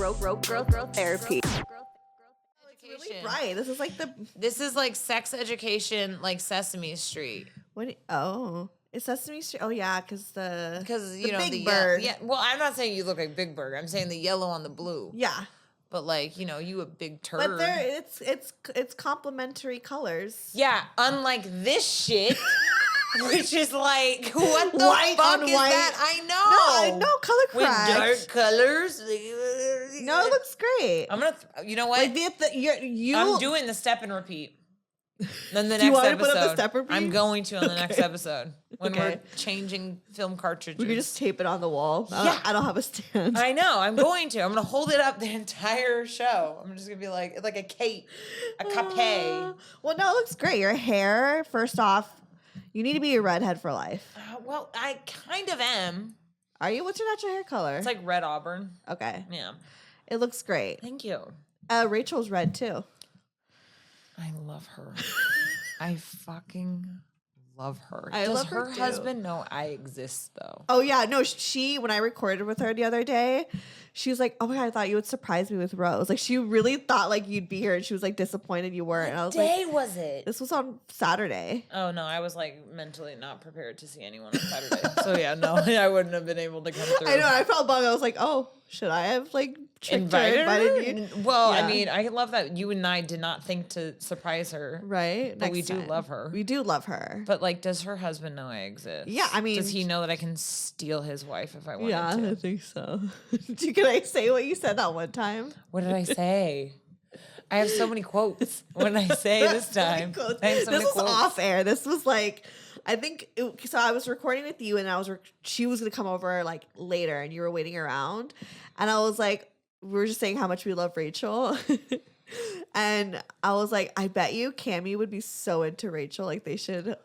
growth therapy. It's really bright. This is like sex education, like Sesame Street. It's Sesame Street. Oh yeah, because you know Big Bird. Yeah. Well, I'm not saying you look like Big Bird. I'm saying the yellow on the blue. Yeah. But like, you know, you a big turd. But it's complementary colors. Yeah, unlike this shit. Which is like, what the white fuck on is white. that? I know. No, I know, color crash. With dark colors. No, it looks great. I'm gonna, you know what? Like I'm doing the step and repeat. Then the Do you next want episode, to put up the step repeat? I'm going to on the next episode when we're changing film cartridges. We could just tape it on the wall. Yeah. I don't have a stand. I know. I'm going to. I'm going to hold it up the entire show. I'm just going to be like a cape, a cape. Well, no, it looks great. Your hair, first off, you need to be a redhead for life. Well, I kind of am. Are you? What's your natural hair color? It's like red auburn. Okay. Yeah. It looks great. Thank you. Rachel's red too. I love her. I fucking love her. I Does love her her too. husband know I exist though? Oh yeah, no. When I recorded with her the other day, she was like, "Oh my god, I thought you would surprise me with Rose." Like she really thought like you'd be here, and she was like disappointed you weren't. And I was What day like, was it? "This was on Saturday." Oh no, I was like mentally not prepared to see anyone on Saturday. So yeah, no, I wouldn't have been able to come through. I know. I felt bummed. I was like, "Oh, should I have like invited you?" Well, Yeah. I mean, I love that you and I did not think to surprise her. Right. But Next we do time. love her. We do love her. But like, does her husband know I exist? Yeah, I mean, does he know that I can steal his wife if I wanted Yeah, to? I think so. Can I say what you said that one time? What did I say? I have so many quotes. What did I say this time? I have so This many was quotes. off air. This was like, I think, so I was recording with you and she was going to come over like later and you were waiting around. And I was like, we were just saying how much we love Rachel. And I was like, I bet you Cammie would be so into Rachel. Like they should.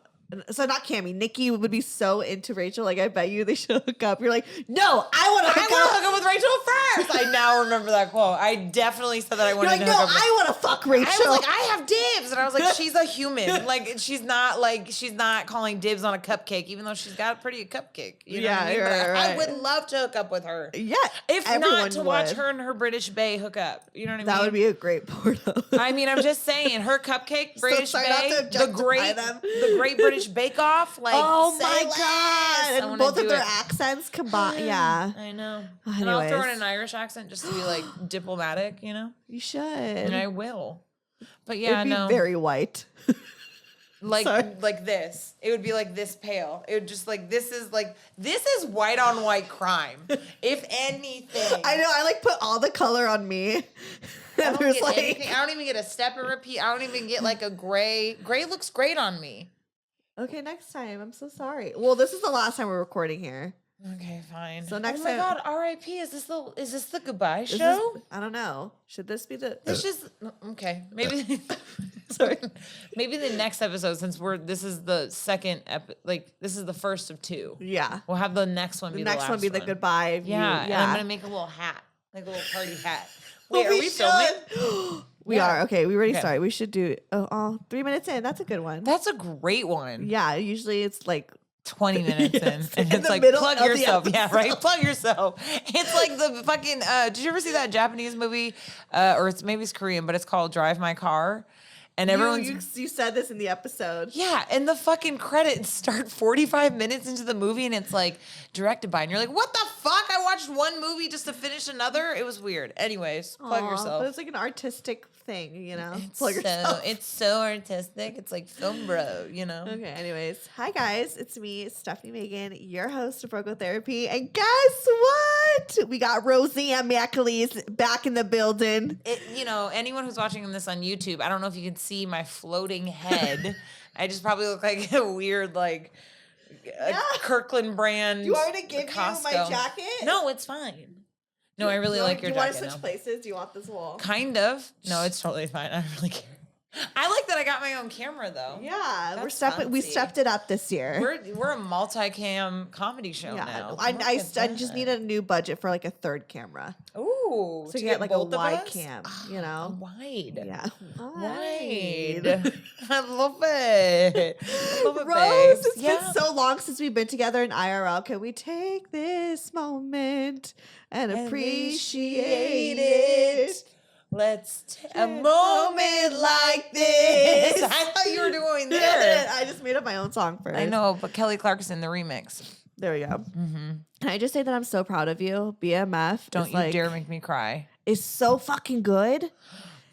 So not Cammie, Nikki would be so into Rachel. Like I bet you they should hook up. You're like, no, I want to hook up with Rachel first. I now remember that quote. I definitely said that I wanted You're like, to no, hook up with I want to fuck Rachel. I was like, I have dibs. And I was like, she's a human. She's not calling dibs on a cupcake, even though she's got a pretty cupcake. You know what I mean? But right. I would love to hook up with her. Yeah. If not to watch her and her British bae hook up. You know what I mean? That would be a great porno. I mean, I'm just saying, her cupcake, British bae, the great British Bake Off. Oh my god! And both of their accents combined. Yeah, I know. Anyways. And I'll throw in an Irish accent just to be like diplomatic, you know. You should. And I will. But yeah, it'd be very white. Like this. It would be like this pale. It would just this is white on white crime. If anything. I know. I put all the color on me. I don't get anything. I don't even get a step and repeat. I don't even get a gray. Gray looks great on me. Okay, next time. I'm so sorry. Well, this is the last time we're recording here. Okay, fine. So next time. Oh my God, R.I.P. Is this the goodbye show? I don't know. Should this be the? It's just okay. Maybe. Sorry. Maybe the next episode, since this is the second this is the first of two. Yeah. We'll have the next one. The next one be the goodbye. Yeah. And I'm gonna make a little hat, like a little party hat. Wait, are we filming? We are. Okay, we already started. We should do 3 minutes in. That's a good one. That's a great one. Yeah, usually it's 20 minutes in. And it's plug yourself. Yeah, right? Plug yourself. It's like the fucking, did you ever see that Japanese movie? Or maybe it's Korean, but it's called Drive My Car. And everyone's... You said this in the episode. Yeah, and the fucking credits start 45 minutes into the movie, and it's directed by, and you're like, what the fuck? I watched one movie just to finish another? It was weird. Anyways, plug yourself. But it's an artistic thing, you know? It's so artistic. It's like film bro, you know? Okay, anyways. Hi, guys. It's me, Stefanie Maegan, your host of Therapy. And guess what? We got Rosie and McAleese back in the building. Anyone who's watching this on YouTube, I don't know if you can see my floating head. I just probably look like a weird, a Kirkland brand. Do you want me to give Costco. you my jacket? No, it's fine. No, I really like your jacket. Do you want to switch places? Do you want this wall? Kind of. No, it's totally fine. I don't really care. I like that I got my own camera though. Yeah, we stepped it up this year. We're a multi-cam comedy show now. I just need a new budget for a third camera. Ooh. Oh, So you get like a both of wide us? cam, you know? Wide. Yeah. Wide. I love it. I love it, Rose, babes. it's been so long since we've been together in IRL. Can we take this moment and appreciate it? Let's take a moment like this. I thought you were doing there. I just made up my own song first. I know, but Kelly Clarkson, the remix. There we go. Can I just say that I'm so proud of you? BMF. Don't you dare make me cry. Is so fucking good.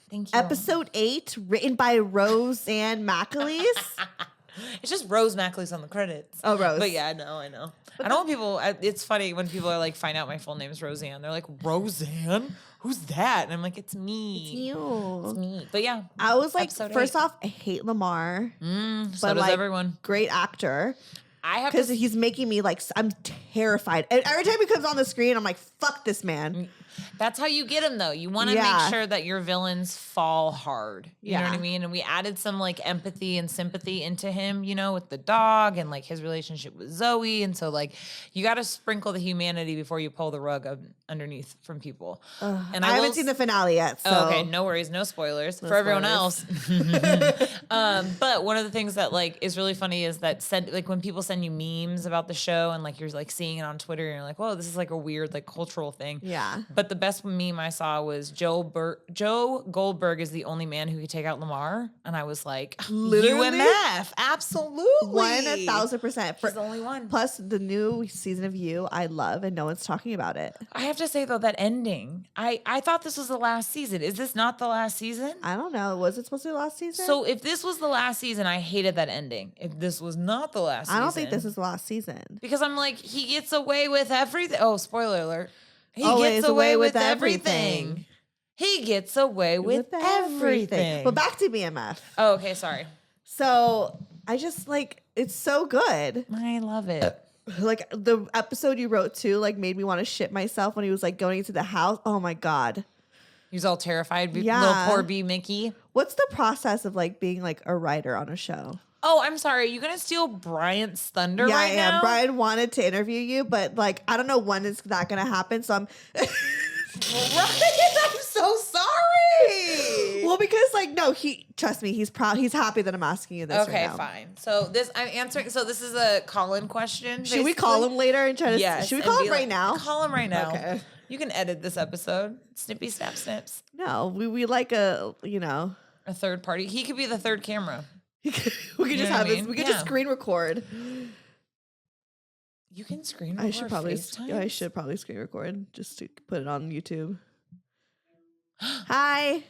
Thank you. Episode 8, written by Roseanne McAleese. It's just Rose McAleese on the credits. Oh, Rose. But yeah, I know. I don't want people, it's funny when people are like, find out my full name is Roseanne. They're like, Roseanne? Who's that? And I'm like, it's me. It's you. It's me. But yeah. I was like, episode first 8. off, I hate Lamar. So but does like, everyone. Great actor. I have Because he's making me like, I'm terrified. And every time he comes on the screen, I'm like, fuck this man. That's how you get him, though. You want to make sure that your villains fall hard. You know what I mean? And we added some like empathy and sympathy into him, you know, with the dog and like his relationship with Zoe. And so like you got to sprinkle the humanity before you pull the rug underneath from people. And I haven't seen the finale yet. So. Okay, no worries, no spoilers for everyone else. But one of the things that like is really funny is that like when people send you memes about the show and like you're like seeing it on Twitter and you're like, whoa, this is like a weird like cultural thing. Yeah. But the best meme I saw was Joe Goldberg is the only man who could take out Lamar. And I was like, literally? UMF, absolutely. 1,000%. He's the only one. Plus, the new season of You, I love, and no one's talking about it. I have to say, though, that ending, I thought this was the last season. Is this not the last season? I don't know. Was it supposed to be the last season? So if this was the last season, I hated that ending. If this was not the last season. I don't think this is the last season. Because I'm like, he gets away with everything. Oh, spoiler alert. He Always gets away with everything. He gets away with everything. But back to BMF. Oh, okay, sorry. So I just like, it's so good. I love it. Like the episode you wrote too, like made me want to shit myself when he was like going into the house. Oh my God. He was all terrified. Yeah. Little poor B Mickey. What's the process of like being like a writer on a show? Oh, I'm sorry. Are you going to steal Bryant's thunder right now? Yeah, Brian wanted to interview you, but like, I don't know when is that going to happen. So I'm... Right? I'm so sorry. Well, because like, no, trust me, he's proud. He's happy that I'm asking you this Okay, right now. fine. So I'm answering. So this is a call-in question. Should we call him later and try to... Yes. Should we call him right now? Call him right now. Okay. You can edit this episode. Snippy, snap, snips. No, we like a, you know... A third party. He could be the third camera. we could just have this. We could just screen record. You can screen record. I should probably screen record just to put it on YouTube. Hi.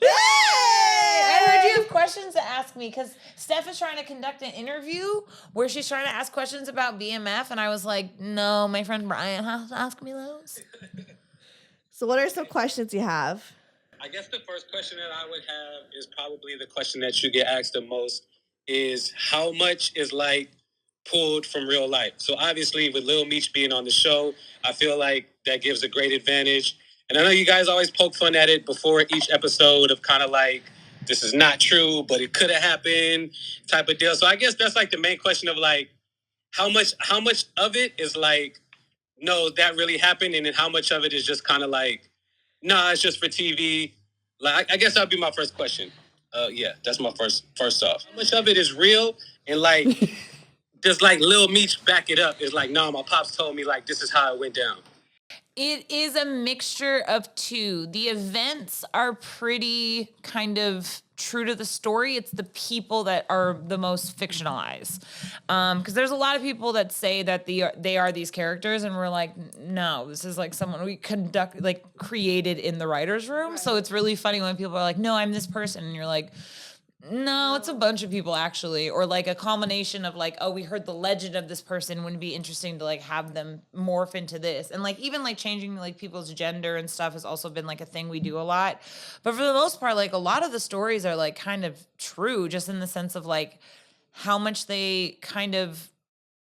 Hey! I heard you have questions to ask me because Steph is trying to conduct an interview where she's trying to ask questions about BMF, and I was like, no, my friend Brian has to ask me those. So what are some questions you have? I guess the first question that I would have is probably the question that you get asked the most is how much is like pulled from real life? So obviously with Lil Meech being on the show, I feel like that gives a great advantage. And I know you guys always poke fun at it before each episode of kind of like, this is not true, but it could have happened type of deal. So I guess that's like the main question of like, how much of it is like, no, that really happened. And then how much of it is just kind of like, nah, it's just for TV. Like, I guess that'd be my first question. Yeah, that's my first off. How much of it is real? And like, does like Lil Meech back it up? It's like, nah, my pops told me like this is how it went down. It is a mixture of two. The events are pretty kind of true to the story. It's the people that are the most fictionalized. Because there's a lot of people that say that they are these characters, and we're like, no, this is like someone we created in the writer's room. Right. So it's really funny when people are like, no, I'm this person. And you're like, no, it's a bunch of people actually, or like a combination of like, oh, we heard the legend of this person. Wouldn't it be interesting to like have them morph into this, and like even like changing like people's gender and stuff has also been like a thing we do a lot. But for the most part, like a lot of the stories are like kind of true, just in the sense of like how much they kind of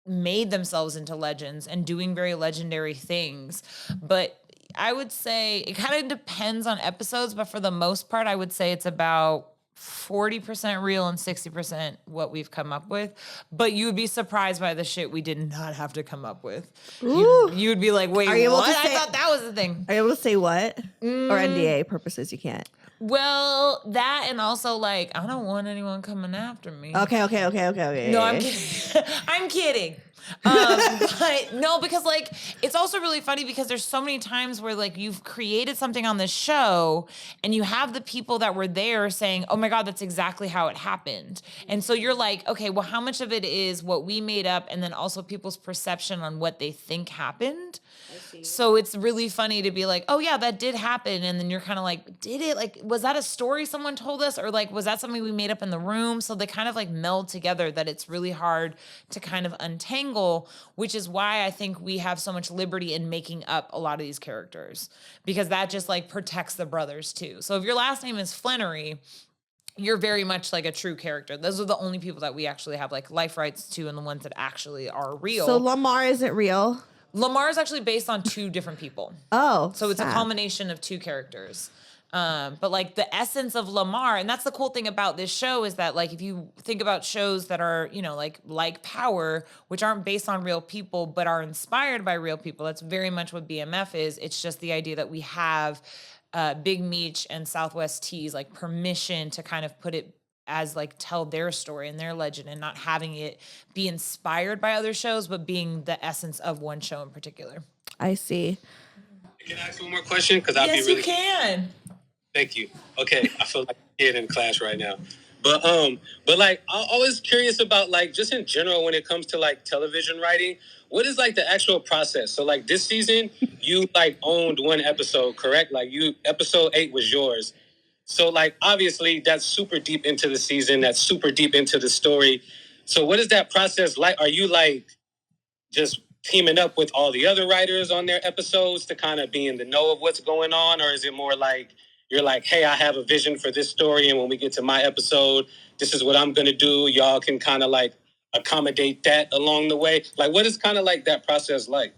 made themselves into legends and doing very legendary things. But I would say it kind of depends on episodes, but for the most part, I would say it's about 40% real and 60% what we've come up with. But you would be surprised by the shit we did not have to come up with. You would be like, wait, what? I thought that was the thing. Are you able to say what? Or NDA purposes, you can't. Well, that and also like, I don't want anyone coming after me. Okay. No, I'm kidding. I'm kidding. But no, because like it's also really funny because there's so many times where like you've created something on the show and you have the people that were there saying, oh my God, that's exactly how it happened. And so you're like, okay, well, how much of it is what we made up and then also people's perception on what they think happened? So it's really funny to be like, oh yeah, that did happen. And then you're kind of like, did it? Like, was that a story someone told us? Or like, was that something we made up in the room? So they kind of like meld together that it's really hard to kind of untangle, which is why I think we have so much liberty in making up a lot of these characters, because that just like protects the brothers too. So if your last name is Flannery, you're very much like a true character. Those are the only people that we actually have like life rights to and the ones that actually are real. So Lamar isn't real? Lamar is actually based on two different people. Oh, so it's a combination of two characters. But like the essence of Lamar, and that's the cool thing about this show is that like if you think about shows that are, you know, like Power, which aren't based on real people but are inspired by real people, that's very much what BMF is. It's just the idea that we have Big Meech and Southwest Teas like permission to kind of put it as like tell their story and their legend and not having it be inspired by other shows, but being the essence of one show in particular. I see. Can I ask one more question? Because yes, you can. Thank you. Okay, I feel like a kid in class right now. But like I'm always curious about like just in general when it comes to like television writing, what is like the actual process? So like this season, you like owned one episode, correct? Like episode 8 was yours. So, like, obviously, that's super deep into the season. That's super deep into the story. So what is that process like? Are you, like, just teaming up with all the other writers on their episodes to kind of be in the know of what's going on? Or is it more like you're like, hey, I have a vision for this story, and when we get to my episode, this is what I'm going to do. Y'all can kind of, like, accommodate that along the way? Like, what is kind of, like, that process like?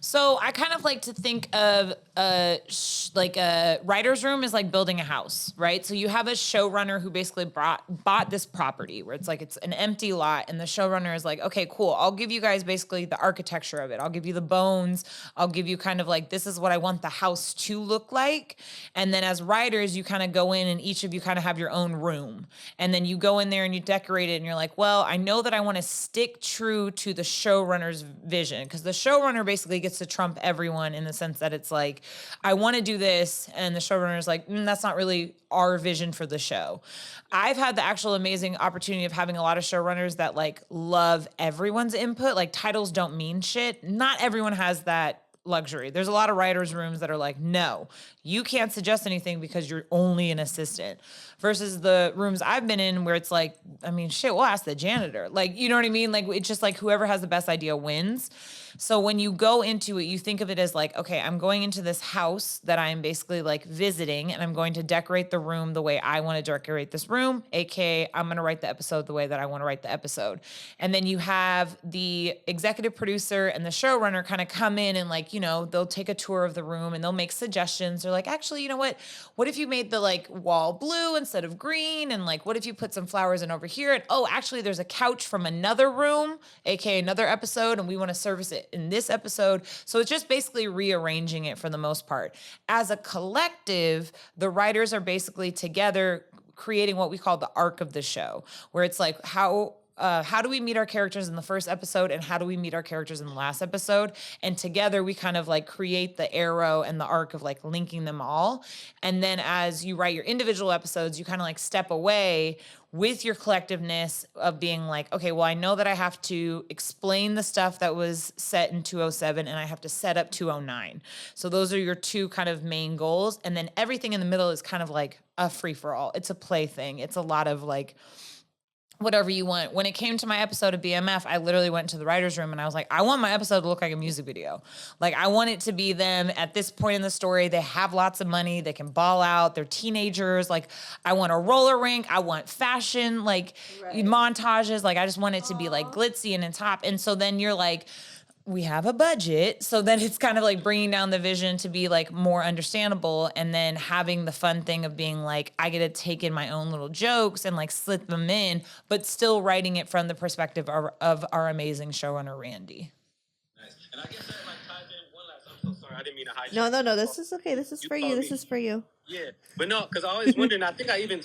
So I kind of like to think of like a writer's room is like building a house, right? So you have a showrunner who basically bought this property where it's like it's an empty lot, and the showrunner is like, okay, cool, I'll give you guys basically the architecture of it. I'll give you the bones. I'll give you kind of like, this is what I want the house to look like. And then as writers, you kind of go in and each of you kind of have your own room. And then you go in there and you decorate it and you're like, well, I know that I want to stick true to the showrunner's vision, because the showrunner basically gets to trump everyone in the sense that it's like, I want to do this, and the showrunner is like, that's not really our vision for the show. I've had the actual amazing opportunity of having a lot of showrunners that like love everyone's input. Like titles don't mean shit. Not everyone has that luxury. There's a lot of writers' rooms that are like, no, you can't suggest anything because you're only an assistant. Versus the rooms I've been in where it's like, I mean, shit, we'll ask the janitor. Like, you know what I mean? Like, it's just like whoever has the best idea wins. So when you go into it, you think of it as like, okay, I'm going into this house that I'm basically like visiting, and I'm going to decorate the room the way I want to decorate this room, aka I'm going to write the episode the way that I want to write the episode. And then you have the executive producer and the showrunner kind of come in and like, you know, they'll take a tour of the room and they'll make suggestions. They're like, actually, you know what? What if you made the like wall blue instead of green? And like, what if you put some flowers in over here? And oh, actually, there's a couch from another room, aka another episode, and we want to service it in this episode. So it's just basically rearranging it for the most part. As a collective, the writers are basically together creating what we call the arc of the show, where it's like, how do we meet our characters in the first episode, and how do we meet our characters in the last episode? And together we kind of like create the arrow and the arc of like linking them all. And then as you write your individual episodes, you kind of like step away with your collectiveness of being like, okay, well, I know that I have to explain the stuff that was set in 207 and I have to set up 209. So those are your two kind of main goals. And then everything in the middle is kind of like a free for all. It's a play thing. It's a lot of like, whatever you want. When it came to my episode of BMF, I literally went to the writer's room and I was like, I want my episode to look like a music video. Like, I want it to be them at this point in the story. They have lots of money. They can ball out. They're teenagers. Like, I want a roller rink. I want fashion, like montages. Like, I just want it to be like glitzy and in top. And so then you're like, we have a budget, so then it's kind of like bringing down the vision to be like more understandable, and then having the fun thing of being like, I get to take in my own little jokes and like slip them in, but still writing it from the perspective of our amazing showrunner, Randy. Nice. And I guess that like ties in one last. I'm so sorry, I didn't mean to hijack. No. This is okay. This is for you. This is for you. Yeah, but no, because I always wondered. And I think I even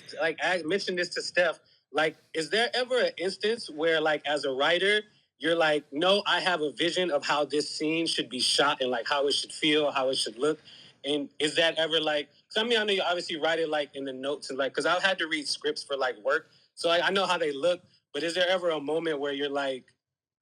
mentioned this to Steph. Like, is there ever an instance where, like, as a writer, you're like, no, I have a vision of how this scene should be shot and like how it should feel, how it should look, and is that ever like? Because I mean, I know you obviously write it like in the notes and like, because I've had to read scripts for like work, so I know how they look. But is there ever a moment where you're like,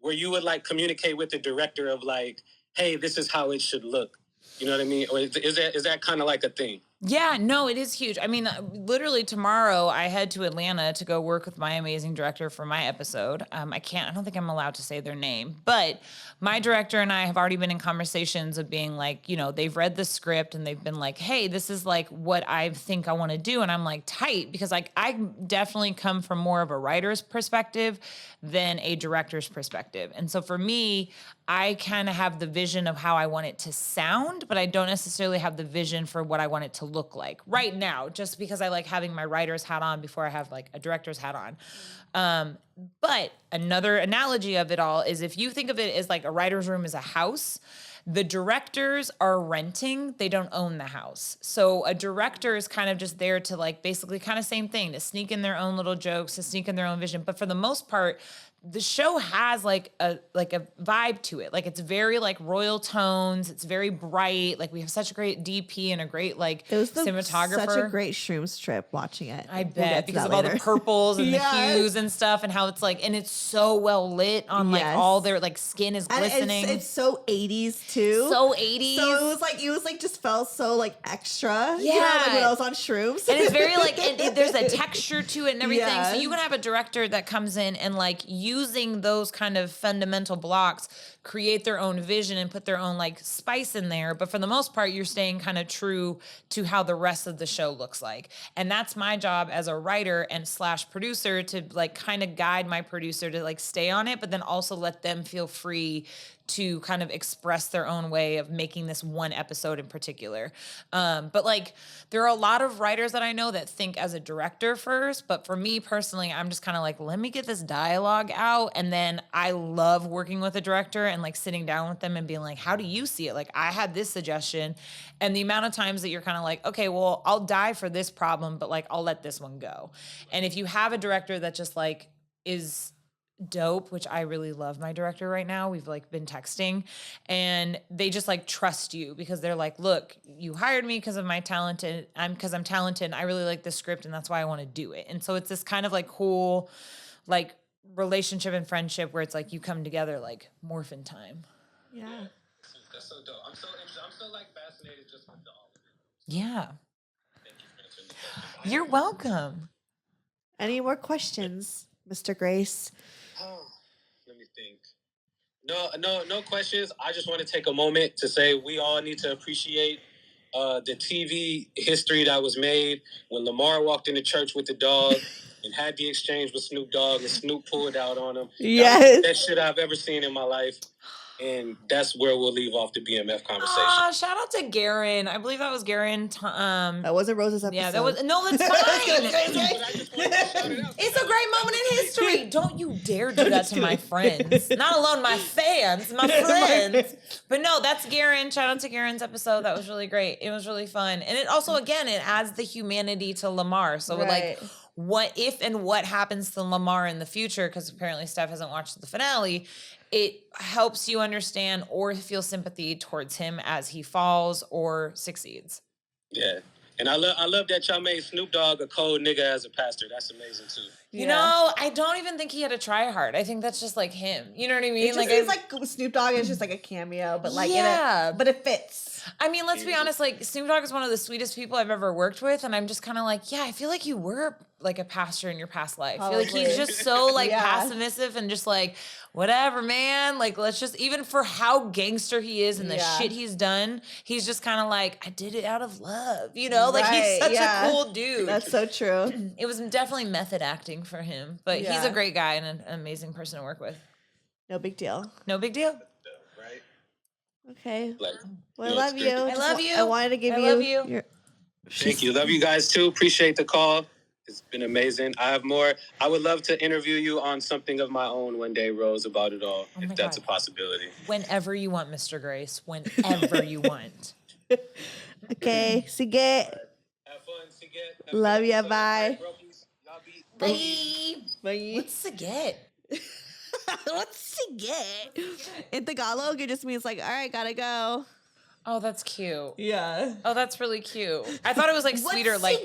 where you would like communicate with the director of like, hey, this is how it should look? You know what I mean? Or is that kind of like a thing? Yeah, no, it is huge. I mean, literally tomorrow I head to Atlanta to go work with my amazing director for my episode. I don't think I'm allowed to say their name, but my director and I have already been in conversations of being like, you know, they've read the script and they've been like, hey, this is like what I think I want to do. And I'm like, tight, because like I definitely come from more of a writer's perspective than a director's perspective. And so for me, I kind of have the vision of how I want it to sound, but I don't necessarily have the vision for what I want it to look like right now, just because I like having my writer's hat on before I have like a director's hat on. But another analogy of it all is if you think of it as like a writer's room is a house, the directors are renting, they don't own the house. So a director is kind of just there to like basically kind of same thing, to sneak in their own little jokes, to sneak in their own vision. But for the most part, the show has like a vibe to it. Like it's very like royal tones. It's very bright. Like we have such a great DP and a great like cinematographer. Such a great shrooms trip watching it. I bet, because of all the purples and the hues and stuff, and how it's like, and it's so well lit on like all their like skin is glistening. And it's so 80s too. So 80s. So it was like just felt so like extra. Yeah. You know, like when I was on shrooms. And it's very like there's a texture to it and everything. Yeah. So you can have a director that comes in and like using those kind of fundamental blocks, create their own vision and put their own like spice in there. But for the most part, you're staying kind of true to how the rest of the show looks like. And that's my job as a writer and / producer, to like kind of guide my producer to like stay on it, but then also let them feel free to kind of express their own way of making this one episode in particular. But like, there are a lot of writers that I know that think as a director first, but for me personally, I'm just kind of like, let me get this dialogue out. And then I love working with a director and like sitting down with them and being like, how do you see it? Like, I had this suggestion. And the amount of times that you're kind of like, okay, well, I'll die for this problem, but like, I'll let this one go. And if you have a director that just like is dope, which I really love my director right now. We've like been texting and they just like trust you because they're like, look, you hired me because of my talent and I'm talented and I really like this script and that's why I want to do it. And so it's this kind of like cool like relationship and friendship where it's like you come together like morphin time. Yeah. That's so dope. I'm so interested. I'm so like fascinated just with all of it. Yeah. Thank you for answering the question. You're welcome. Any more questions, Mr. Grace? Let me think. No questions. I just want to take a moment to say we all need to appreciate the TV history that was made when Lamar walked into church with the dog and had the exchange with Snoop Dogg and Snoop pulled out on him. Yes. That was the best shit I've ever seen in my life. And that's where we'll leave off the BMF conversation. Shout out to Garen. I believe that was Garen. That wasn't Rose's episode. Yeah, that was. No, that's fine. It's a great moment in history. Don't you dare do that to my friends. Not alone my fans, my friends. But no, that's Garen. Shout out to Garen's episode. That was really great. It was really fun. And it also, again, it adds the humanity to Lamar. So like, what if and what happens to Lamar in the future, because apparently Steph hasn't watched the finale, it helps you understand or feel sympathy towards him as he falls or succeeds. Yeah. And I love that y'all made Snoop Dogg a cold nigga as a pastor. That's amazing too. You know, I don't even think he had to try hard. I think that's just like him. You know what I mean? It just seems like Snoop Dogg is just like a cameo, but like but it fits. I mean, let's be honest, like Snoop Dogg is one of the sweetest people I've ever worked with, and I'm just kind of like, yeah, I feel like you were like a pastor in your past life. I feel like he's just so like passive and just like, whatever, man. Like, let's just, even for how gangster he is and the shit he's done, he's just kind of like, I did it out of love, you know? Like, he's such a cool dude. That's so true. It was definitely method acting for him, but he's a great guy and an amazing person to work with. No big deal. No big deal. Right? Okay. Like, well, I love you. I love you. I wanted to give I you. love you. Thank you. Love you guys too. Appreciate the call. It's been amazing. I have more. I would love to interview you on something of my own one day, Rose, about it all, if that's a possibility. Whenever you want, Mr. Grace. Whenever you want. Okay. Sige. Have fun. Sige. Love ya. Bye. Bye. Bye. What's Siget? What's sige? In Tagalog, it just means like, all right, gotta go. Oh, that's cute. Yeah. Oh, that's really cute. I thought it was like sweeter. Like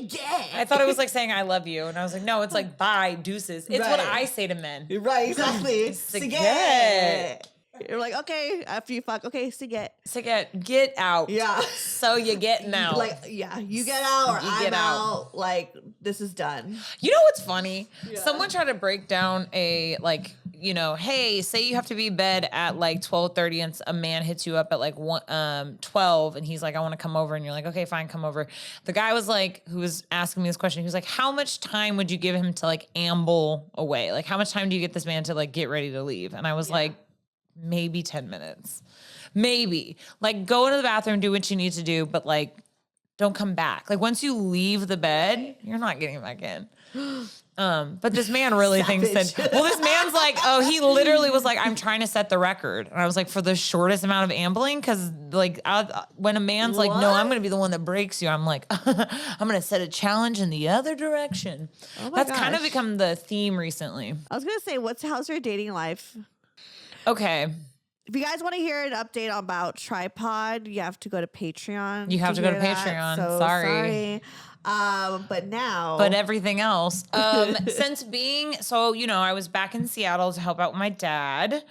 I thought it was like saying I love you, and I was like, no, it's like bye, deuces. It's what I say to men. Right, exactly. Sige. You're like, okay, after you fuck, okay, sige. Siget, get out. Yeah. So you're getting out. Like, yeah, you get out or I'm out. Like, this is done. You know what's funny? Yeah. Someone tried to break down a like, you know, hey, say you have to be in bed at like 12:30 and a man hits you up at like 12 and he's like, I want to come over, and you're like, okay, fine, come over. The guy was like, who was asking me this question, he was like, how much time would you give him to like amble away? Like, how much time do you get this man to like get ready to leave? And I was like, maybe 10 minutes. Maybe. Like, go into the bathroom, do what you need to do, but like, don't come back. Like, once you leave the bed, you're not getting back in. But this man really thinks that, well, this man's like, oh, he literally was like, I'm trying to set the record. And I was like, for the shortest amount of ambling? Because like, when a man's like, no, I'm going to be the one that breaks you, I'm like, I'm going to set a challenge in the other direction. Oh my That's gosh. kind of become the theme recently. I was going to say, how's your dating life? Okay. If you guys want to hear an update about Tripod, you have to go to Patreon. You have to go to hear that. Patreon. So Sorry. But now. But everything else, since being, so, you know, I was back in Seattle to help out with my dad,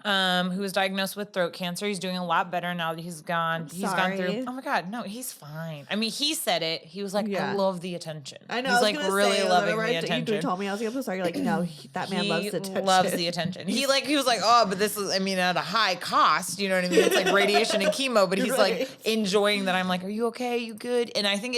who was diagnosed with throat cancer. He's doing a lot better now that he's gone. He's gone through, oh my God, no, he's fine. I mean, he said it. He was like, I love the attention. I know. He's like really loving the attention. You told me, I was like, I'm so sorry. You're like, no, that man loves the attention. He loves the attention. He was like, oh, but this is, I mean, at a high cost, you know what I mean? It's like radiation and chemo, but he's like enjoying that. I'm like, are you okay? You good? And I think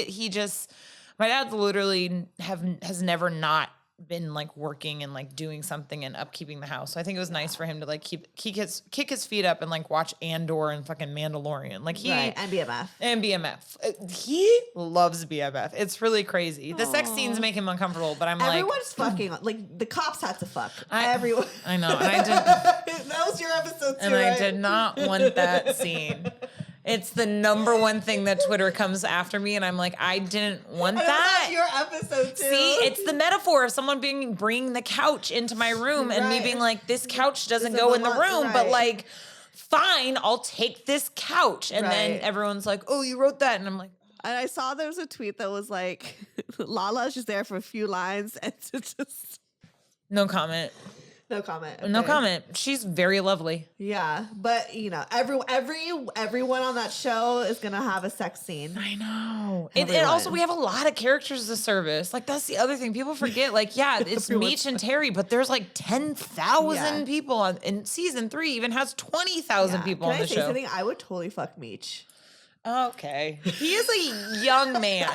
my dad literally has never not been like working and like doing something and upkeeping the house. So I think it was nice for him to like kick his feet up and like watch Andor and fucking Mandalorian. Like and BMF. And BMF. He loves BMF. It's really crazy. The sex scenes make him uncomfortable, but everyone's fucking, like the cops had to fuck. Everyone. I know. And I did. That was your episode too, and I did not want that scene. It's the number one thing that Twitter comes after me, and I'm like, I didn't want that. That's your episode too. See, it's the metaphor of someone bringing the couch into my room and me being like, this couch doesn't go in the room, but like, fine, I'll take this couch. And then everyone's like, oh, you wrote that. And I'm like, and I saw there was a tweet that was like, Lala's just there for a few lines and it's just no comment. No comment. Okay. No comment. She's very lovely. Yeah, but you know, everyone on that show is gonna have a sex scene. I know. And also, we have a lot of characters to service. Like, that's the other thing people forget. Like, yeah, it's Meech and Terry, but there's like 10,000 people in season 3. Even has 20,000 people on the show. Something? I would totally fuck Meech. Okay. He is a young man.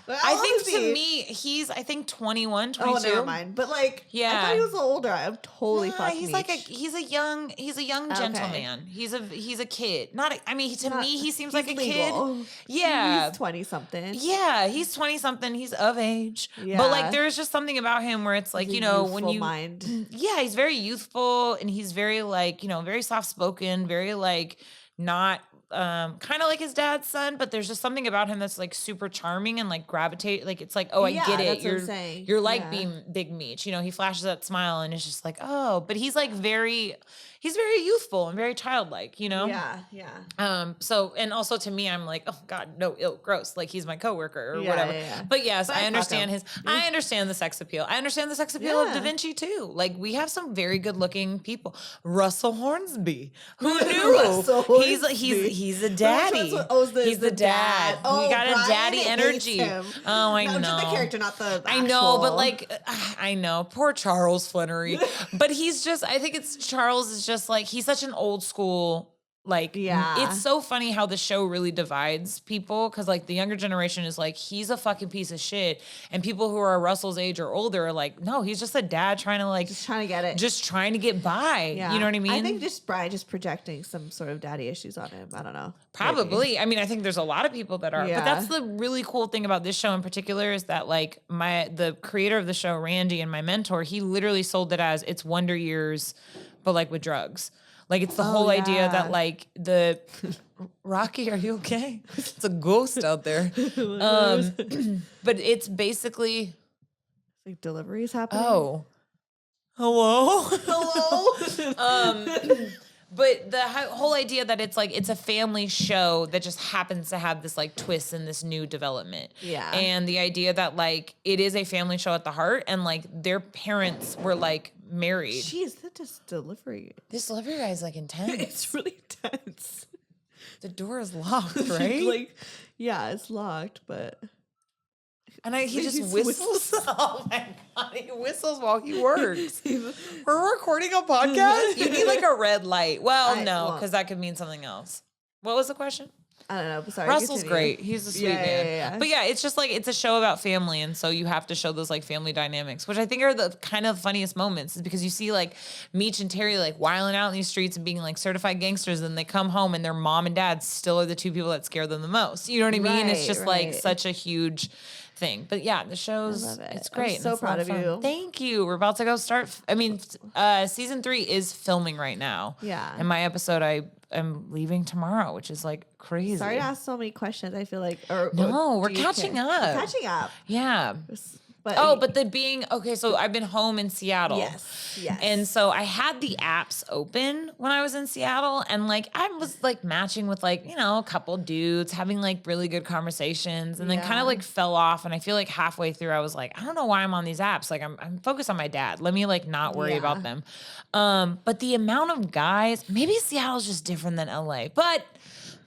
I think to me, he's, 21, 22. Oh, never mind. But like, I thought he was a little older. I'm totally fucking he's Meech. like he's a young gentleman. He's a kid. To me, he seems like a legal. kid. Yeah. He's 20 something. Yeah, he's 20 something. He's of age. Yeah. But like, there's just something about him where it's like, you know, when you mind. Yeah, he's very youthful and he's very like, you know, very soft spoken, very like not kind of like his dad's son, but there's just something about him that's like super charming and like gravitate. Like, it's like, oh, I get it. You're like being Big Meech. You know, he flashes that smile and it's just like, oh, but he's like he's very youthful and very childlike, you know? Yeah. So, and also to me, I'm like, oh God, no, ill, gross. Like, he's my coworker or whatever. Yeah. But yes, I understand I understand the sex appeal. I understand the sex appeal of Da Vinci too. Like, we have some very good looking people. Russell Hornsby. Who knew? He's a daddy. He's the dad. Oh, we got Brian a daddy energy. Oh, I know. Just the character, not the actual. I know, but like, I know. Poor Charles Flannery. But he's just, I think it's Charles is just like, he's such an old school Like, Yeah. it's so funny how the show really divides people because, like, the younger generation is like, he's a fucking piece of shit. And people who are Russell's age or older are like, no, he's just a dad trying to, like, Just trying to get it. just trying to get by. Yeah. You know what I mean? I think just Brian just projecting some sort of daddy issues on him. I don't know. Probably. Maybe. I mean, I think there's a lot of people that are. Yeah. But that's the really cool thing about this show in particular is that, like, the creator of the show, Randy, and my mentor, he literally sold it as it's Wonder Years, but, like, with drugs. Like, it's the whole idea that, like, the Rocky, are you okay? It's a ghost out there. But it's basically like deliveries happening. oh, hello, Hello. But the whole idea that it's like it's a family show that just happens to have this like twist and this new development. Yeah. And the idea that like it is a family show at the heart and like their parents were like married. Jeez, that just delivery. This delivery guy is like intense. It's really tense. The door is locked, right? Like, yeah, it's locked, but. And he just He's whistles. Oh my God. He whistles while he works. We're recording a podcast? You need like a red light. Well, no, because that could mean something else. What was the question? I don't know. But sorry. Russell's continue. great. He's a sweet man. Yeah. But yeah, it's just like, it's a show about family. And so you have to show those like family dynamics, which I think are the kind of funniest moments is because you see like Meech and Terry like wilding out in these streets and being like certified gangsters. And they come home and their mom and dad still are the two people that scare them the most. You know what I mean? It's just like such a huge thing. But yeah, the show's, it's great. I'm so proud of you. Thank you. We're about to go start. I mean, season 3 is filming right now. Yeah. And my episode, I'm leaving tomorrow, which is like crazy. Sorry to ask so many questions. I feel like, no, we're catching up. We're catching up. Yeah. But but the being okay. So I've been home in Seattle. Yes. And so I had the apps open when I was in Seattle, and like I was like matching with like a couple dudes, having like really good conversations, and then kind of like fell off. And I feel like halfway through, I was like, I don't know why I'm on these apps. Like I'm focused on my dad. Let me like not worry about them. But the amount of guys, maybe Seattle's just different than LA, but.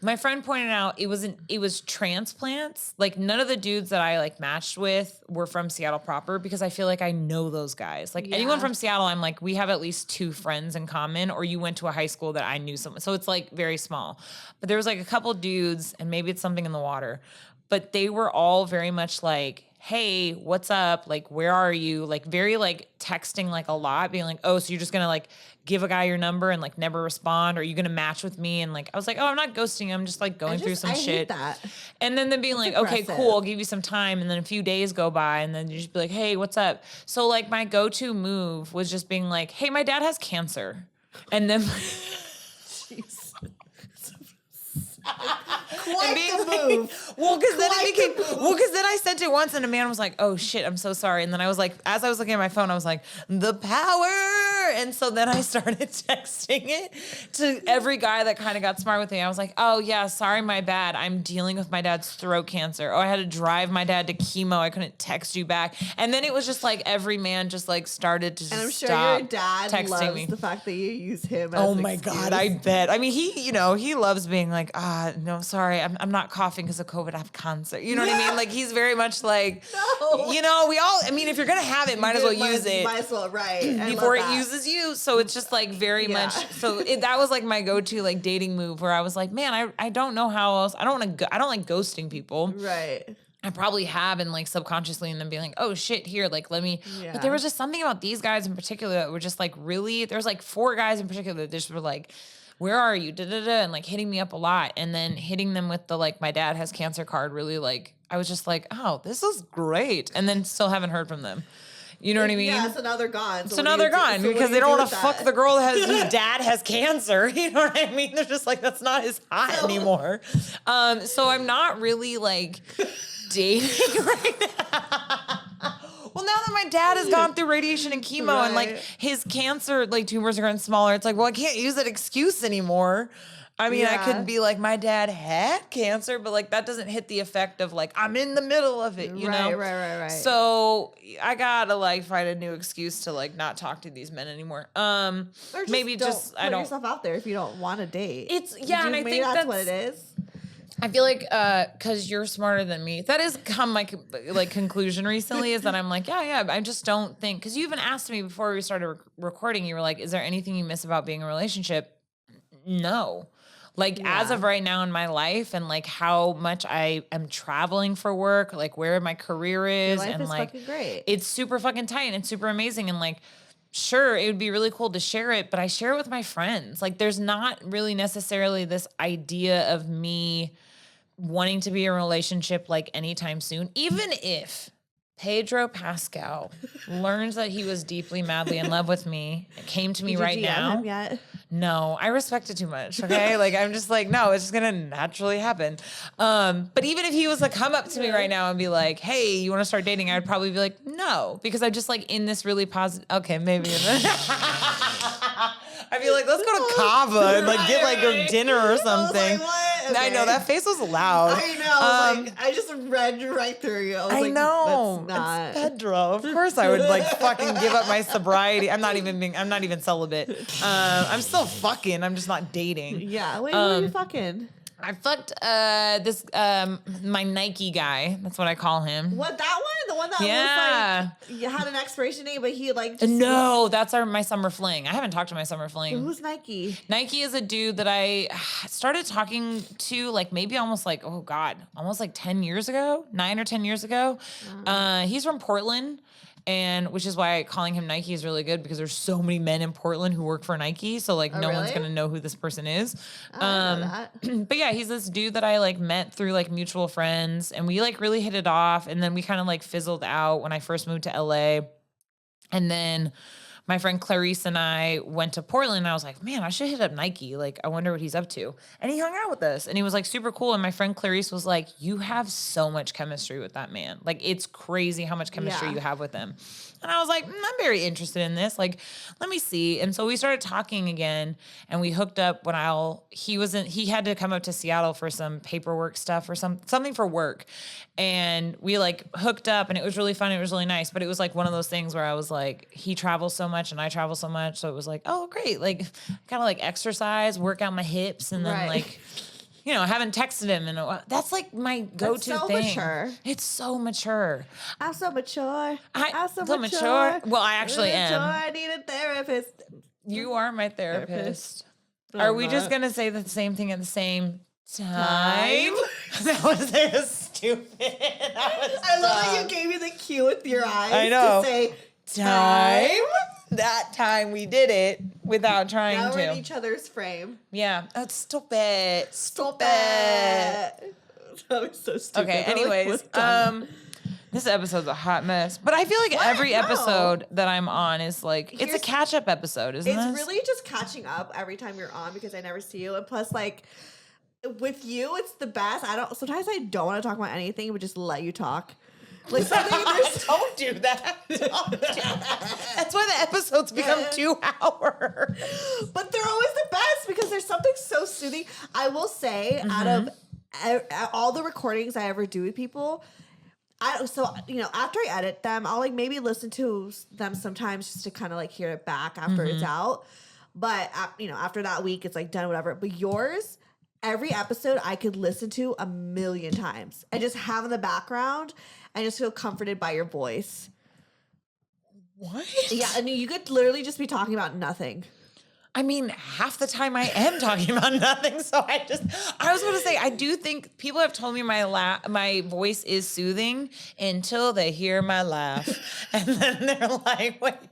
My friend pointed out it was transplants. Like none of the dudes that I like matched with were from Seattle proper because I feel like I know those guys. Like anyone from Seattle, I'm like, we have at least 2 friends in common, or you went to a high school that I knew someone. So it's like very small. But there was like a couple dudes, and maybe it's something in the water, but they were all very much like, hey, what's up? Like, where are you? Like very like texting like a lot, being like, oh, so you're just gonna like give a guy your number and like never respond? Or are you gonna match with me? And like, I was like, oh, I'm not ghosting. I'm just like going through some shit. Hate that. And then being like, okay, cool, I'll give you some time. And then a few days go by and then you just be like, hey, what's up? So like my go-to move was just being like, hey, my dad has cancer. And then Quite the move. Well, because then I sent it once and a man was like, oh shit, I'm so sorry. And then I was like, as I was looking at my phone, I was like, the power. And so then I started texting it to every guy that kind of got smart with me. I was like, oh yeah, sorry, my bad. I'm dealing with my dad's throat cancer. Oh, I had to drive my dad to chemo. I couldn't text you back. And then it was just like every man just like started to just and I'm sure stop your dad texting loves me. the fact that you use him as Oh an my excuse. God, I bet. I mean, he loves being like, no, sorry, I'm not coughing because of COVID. I have cancer. You know what I mean? Like he's very much like, No. we all. I mean, if you're gonna have it, might as well use it. Might as well, right? Before it uses you. So it's just like very much. So that was like my go-to like dating move where I was like, man, I don't know how else. I don't like ghosting people. Right. I probably have and like subconsciously and then being like, oh shit, here, like let me. But there was just something about these guys in particular that were just like really. There's like 4 guys in particular that just were like, where are you? And like hitting me up a lot. And then hitting them with the like, my dad has cancer card really like, I was just like, oh, this is great. And then still haven't heard from them. You know what I mean? Yeah, so now they're gone. So now they're gone because they don't want to fuck the girl whose dad has cancer. You know what I mean? They're just like, that's not as hot anymore. So I'm not really like dating right now. Well, now that my dad has gone through radiation and chemo and like his cancer, like tumors are getting smaller, it's like, well, I can't use that excuse anymore. I mean, I could be like, my dad had cancer, but like that doesn't hit the effect of like, I'm in the middle of it, you know? Right. So I gotta like find a new excuse to like not talk to these men anymore. Or maybe just put yourself out there if you don't want to date. And I think that's what it is. I feel like because you're smarter than me, that has come my like conclusion recently is that I'm like, yeah, I just don't think, because you even asked me before we started recording, you were like, is there anything you miss about being in a relationship? No. Like as of right now in my life and like how much I am traveling for work, like where my career is. Your life and is like, fucking great. It's super fucking tight and it's super amazing. And like, sure, it would be really cool to share it, but I share it with my friends. Like there's not really necessarily this idea of me wanting to be in a relationship like anytime soon, even if Pedro Pascal learns that he was deeply, madly in love with me. It came to me Did right you DM now. him yet? No, I respect it too much. Okay. Like, I'm just like, no, it's just going to naturally happen. But even if he was to come up to me right now and be like, hey, you want to start dating? I'd probably be like, no, because I'm just like in this really positive, okay, maybe. I'd be like, let's go to Cava and like get like a dinner or something. I was like, what? Okay. I know that face was loud. I know. Like, I just read right through you. I was like, know. That's not. It's Pedro. Of course I would like fucking give up my sobriety. I'm not even celibate. I'm still fucking. I'm just not dating. Yeah. Wait, who are you fucking? I fucked my Nike guy. That's what I call him. What, that one? The one that was like, you had an expiration date, but he like just No, that's my summer fling. I haven't talked to my summer fling. Who's Nike? Nike is a dude that I started talking to like maybe almost like, oh God, almost like 10 years ago, 9 or 10 years ago. He's from Portland. And which is why calling him Nike is really good because there's so many men in Portland who work for Nike. So like no one's going to know who this person is. I know that. But yeah, he's this dude that I like met through like mutual friends and we like really hit it off. And then we kind of like fizzled out when I first moved to LA. And then my friend Clarice and I went to Portland and I was like, man, I should hit up Nike. Like, I wonder what he's up to. And he hung out with us and he was like super cool. And my friend Clarice was like, you have so much chemistry with that man. Like, it's crazy how much chemistry you have with him. And I was like, I'm very interested in this. Like, let me see. And so we started talking again and we hooked up when he had to come up to Seattle for some paperwork stuff or something for work. And we like hooked up and it was really fun. It was really nice. But it was like one of those things where I was like, he travels so much and I travel so much. So it was like, oh, great. Like kind of like exercise, work out my hips. And then like, you know, I haven't texted him. And that's like my go-to thing. Mature. It's so mature. I'm so mature. I'm so mature. Well, I actually am. I need a therapist. You are my therapist. Are we just going to say the same thing at the same time? That was stupid. I love that you gave me the cue with your eyes to say time. That time we did it without trying now to. We're in each other's frame. Yeah. Stop it. Stop it. That was so stupid. Okay, anyways. This episode's a hot mess. But I feel like every episode that I'm on is like, it's a catch-up episode, isn't it? It's really just catching up every time you're on because I never see you. And plus, like, with you, it's the best. Sometimes I don't want to talk about anything, but just let you talk. Like something don't do that. Don't do that. That's why the episodes become 2 hours. But they're always the best because there's something so soothing. I will say, out of all the recordings I ever do with people, after I edit them, I'll like maybe listen to them sometimes just to kind of like hear it back after it's out. But after that week, it's like done, whatever. But yours, every episode I could listen to 1,000,000 times and just have in the background and just feel comforted by your voice. What? Yeah, and you could literally just be talking about nothing. I mean, half the time I am talking about nothing. So I was going to say, I do think people have told me my voice is soothing until they hear my laugh. And then they're like, what?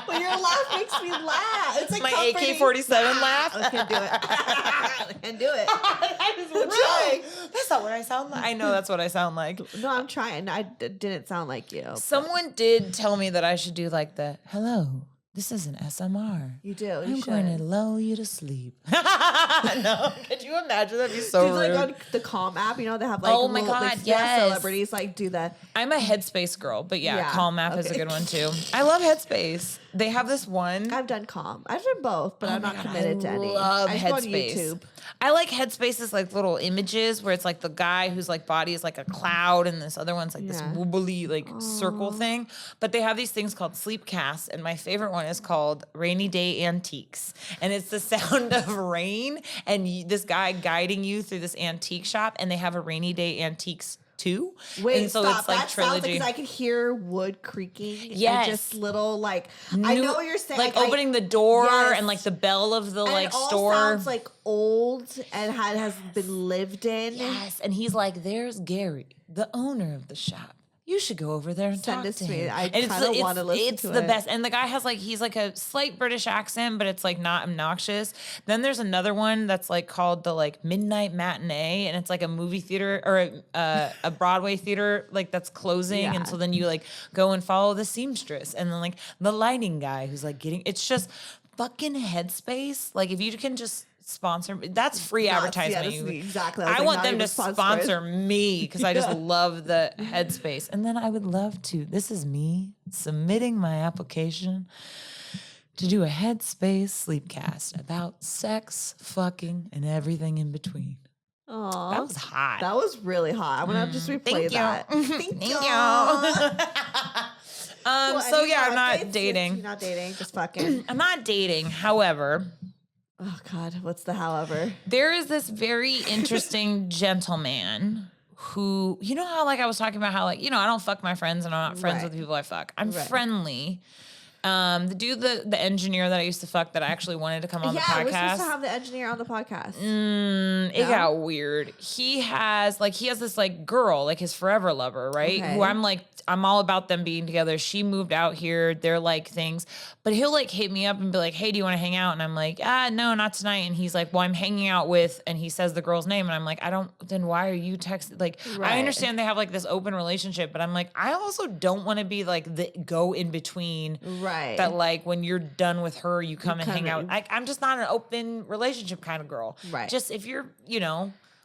Well, your laugh makes me laugh. It's like my AK-47 laugh. I can't do it. I can't do it. I'm trying. That's not what I sound like. I know that's what I sound like. No, I'm trying. I didn't sound like you. Someone did tell me that I should do like the, hello. This is an SMR. You do. I'm going to lull you to sleep. No, could you imagine? That'd be so rude. Like on the Calm app, they have like oh my God, yes. celebrities like do that. I'm a Headspace girl, but yeah. Calm app is a good one too. I love Headspace. They have this one. I've done Calm. I've done both, but I'm not committed to any. I love Headspace. On YouTube. I like Headspace's like little images where it's like the guy whose like body is like a cloud and this other one's like this wobbly like circle thing. But they have these things called sleep casts, and my favorite one is called Rainy Day Antiques. And it's the sound of rain and this guy guiding you through this antique shop, and they have a Rainy Day Antiques 2. Wait, and so stop. it's like that trilogy. sounds because I could hear wood creaking. Yes. And just little like I know what you're saying. Like opening the door yes. and like the bell of the and like it all store. sounds like old and has been lived in. Yes, and he's like, "There's Gary, the owner of the shop. You should go over there and Send talk this to to me. him." I kind of want to listen to it. It's the best. And the guy has like, he's like a slight British accent, but it's like not obnoxious. Then there's another one that's like called the like Midnight Matinee, and it's like a movie theater or a Broadway theater like that's closing. Yeah. And so then you like go and follow the seamstress, and then like the lighting guy who's like it's just fucking Headspace. Like if you can just sponsor, that's free advertisement. Yeah, exactly. I want them to sponsor me because I just love the Headspace. And then I would love to, this is me submitting my application to do a Headspace sleepcast about sex, fucking, and everything in between. Aww. That was hot. That was really hot. I'm gonna just replay that. Thank you. So yeah, I'm not dating. You're not dating, just fucking. I'm not dating. However, oh God, what's the however? there is this very interesting gentleman who, you know how like I was talking about how like, you know, I don't fuck my friends and I'm not friends Right. with the people I fuck. I'm Right. friendly. The dude, the engineer that I used to fuck that I actually wanted to come on the Yeah, we're podcast. supposed to have the engineer on the podcast. It No? got weird. He has this like girl, like his forever lover, right? Okay. Who I'm all about them being together. She moved out here. They're like things, but he'll like hit me up and be like, "Hey, do you want to hang out?" And I'm like, no, not tonight." And he's like, "Well, I'm hanging out with," and he says the girl's name. And I'm like, then why are you texting? Like, Right. I understand they have like this open relationship, but I'm like, I also don't want to be like the go in between. Right. That like when you're done with her, you come and hang come out. I'm just not an open relationship kind of girl. Right. Just if you're,